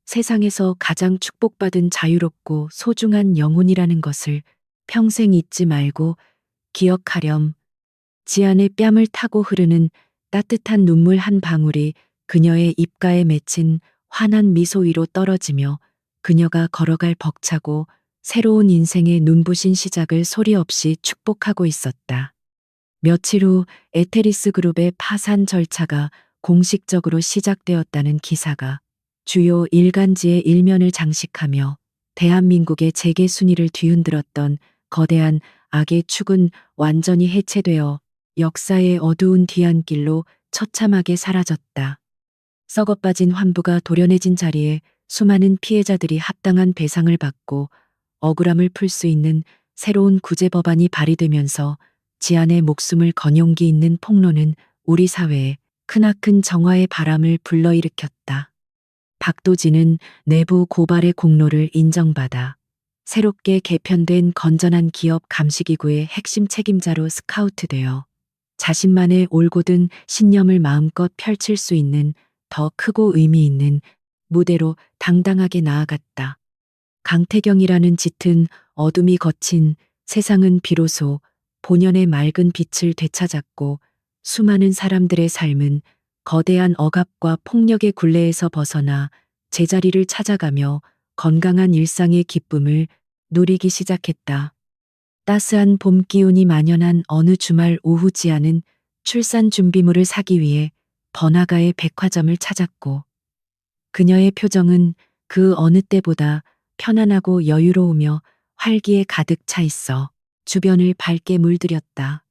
세상에서 가장 축복받은 자유롭고 소중한 영혼이라는 것을 평생 잊지 말고 기억하렴. 지안의 뺨을 타고 흐르는 따뜻한 눈물 한 방울이 그녀의 입가에 맺힌 환한 미소 위로 떨어지며 그녀가 걸어갈 벅차고 새로운 인생의 눈부신 시작을 소리 없이 축복하고 있었다. 며칠 후 에테리스 그룹의 파산 절차가 공식적으로 시작되었다는 기사가 주요 일간지의 일면을 장식하며 대한민국의 재계 순위를 뒤흔들었던 거대한 악의 축은 완전히 해체되어 역사의 어두운 뒤안길로 처참하게 사라졌다. 썩어빠진 환부가 도련해진 자리에 수많은 피해자들이 합당한 배상을 받고 억울함을 풀 수 있는 새로운 구제 법안이 발의되면서 지안의 목숨을 건 용기 있는 폭로는 우리 사회에 크나큰 정화의 바람을 불러일으켰다. 박도진은 내부 고발의 공로를 인정받아 새롭게 개편된 건전한 기업 감시기구의 핵심 책임자로 스카우트되어 자신만의 올곧은 신념을 마음껏 펼칠 수 있는 더 크고 의미 있는 무대로 당당하게 나아갔다. 강태경이라는 짙은 어둠이 거친 세상은 비로소 본연의 맑은 빛을 되찾았고, 수많은 사람들의 삶은 거대한 억압과 폭력의 굴레에서 벗어나 제자리를 찾아가며 건강한 일상의 기쁨을 누리기 시작했다. 따스한 봄 기운이 만연한 어느 주말 오후 지아는 출산 준비물을 사기 위해 번화가의 백화점을 찾았고 그녀의 표정은 그 어느 때보다 편안하고 여유로우며 활기에 가득 차 있어 주변을 밝게 물들였다.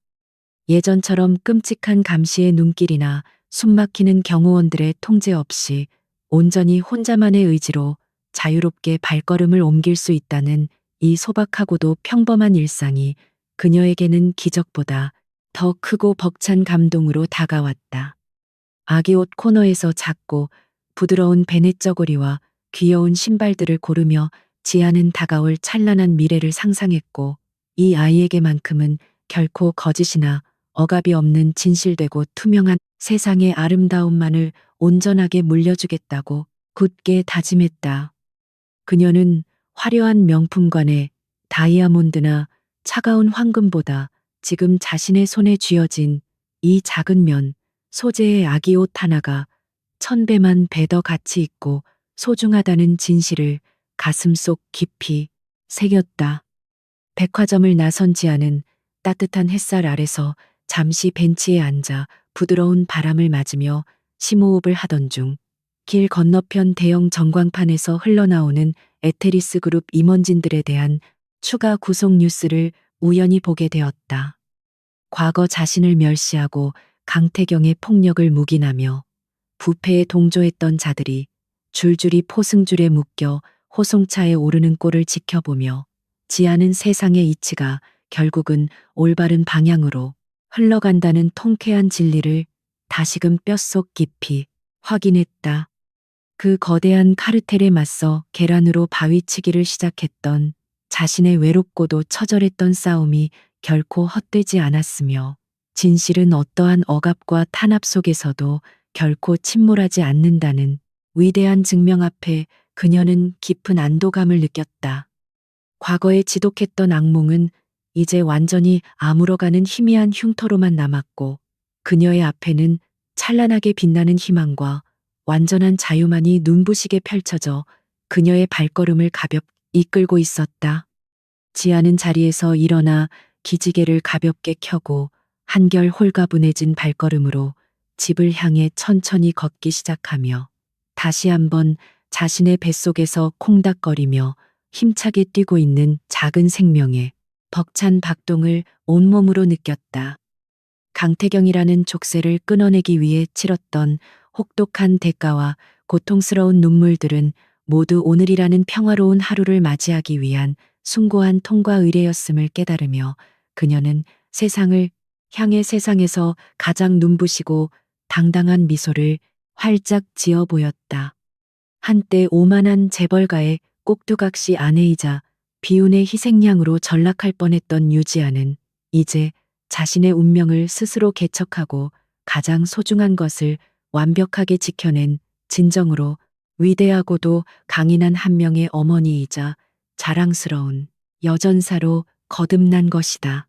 예전처럼 끔찍한 감시의 눈길이나 숨막히는 경호원들의 통제 없이 온전히 혼자만의 의지로 자유롭게 발걸음을 옮길 수 있다는 이 소박하고도 평범한 일상이 그녀에게는 기적보다 더 크고 벅찬 감동으로 다가왔다. 아기 옷 코너에서 작고 부드러운 베넷 저고리와 귀여운 신발들을 고르며 지아는 다가올 찬란한 미래를 상상했고 이 아이에게만큼은 결코 거짓이나 억압이 없는 진실되고 투명한 세상의 아름다움만을 온전하게 물려주겠다고 굳게 다짐했다. 그녀는 화려한 명품관에 다이아몬드나 차가운 황금보다 지금 자신의 손에 쥐어진 이 작은 면 소재의 아기 옷 하나가 1000배만 배 더 가치 있고 소중하다는 진실을 가슴속 깊이 새겼다. 백화점을 나선 지아는 따뜻한 햇살 아래서 잠시 벤치에 앉아 부드러운 바람을 맞으며 심호흡을 하던 중 길 건너편 대형 전광판에서 흘러나오는 에테리스 그룹 임원진들에 대한 추가 구속 뉴스를 우연히 보게 되었다. 과거 자신을 멸시하고 강태경의 폭력을 묵인하며 부패에 동조했던 자들이 줄줄이 포승줄에 묶여 호송차에 오르는 꼴을 지켜보며 지하는 세상의 이치가 결국은 올바른 방향으로 흘러간다는 통쾌한 진리를 다시금 뼛속 깊이 확인했다. 그 거대한 카르텔에 맞서 계란으로 바위치기를 시작했던 자신의 외롭고도 처절했던 싸움이 결코 헛되지 않았으며 진실은 어떠한 억압과 탄압 속에서도 결코 침몰하지 않는다는 위대한 증명 앞에 그녀는 깊은 안도감을 느꼈다. 과거에 지독했던 악몽은 이제 완전히 아물어가는 희미한 흉터로만 남았고 그녀의 앞에는 찬란하게 빛나는 희망과 완전한 자유만이 눈부시게 펼쳐져 그녀의 발걸음을 가볍게 이끌고 있었다. 지아는 자리에서 일어나 기지개를 가볍게 켜고 한결 홀가분해진 발걸음으로 집을 향해 천천히 걷기 시작하며 다시 한번 자신의 뱃속에서 콩닥거리며 힘차게 뛰고 있는 작은 생명의 벅찬 박동을 온몸으로 느꼈다. 강태경이라는 족쇄를 끊어내기 위해 치렀던 혹독한 대가와 고통스러운 눈물들은 모두 오늘이라는 평화로운 하루를 맞이하기 위한 숭고한 통과 의례였음을 깨달으며 그녀는 세상을 향해 세상에서 가장 눈부시고 당당한 미소를 활짝 지어 보였다. 한때 오만한 재벌가의 꼭두각시 아내이자 비운의 희생양으로 전락할 뻔했던 유지아는 이제 자신의 운명을 스스로 개척하고 가장 소중한 것을 완벽하게 지켜낸 진정으로 위대하고도 강인한 한 명의 어머니이자 자랑스러운 여전사로 거듭난 것이다.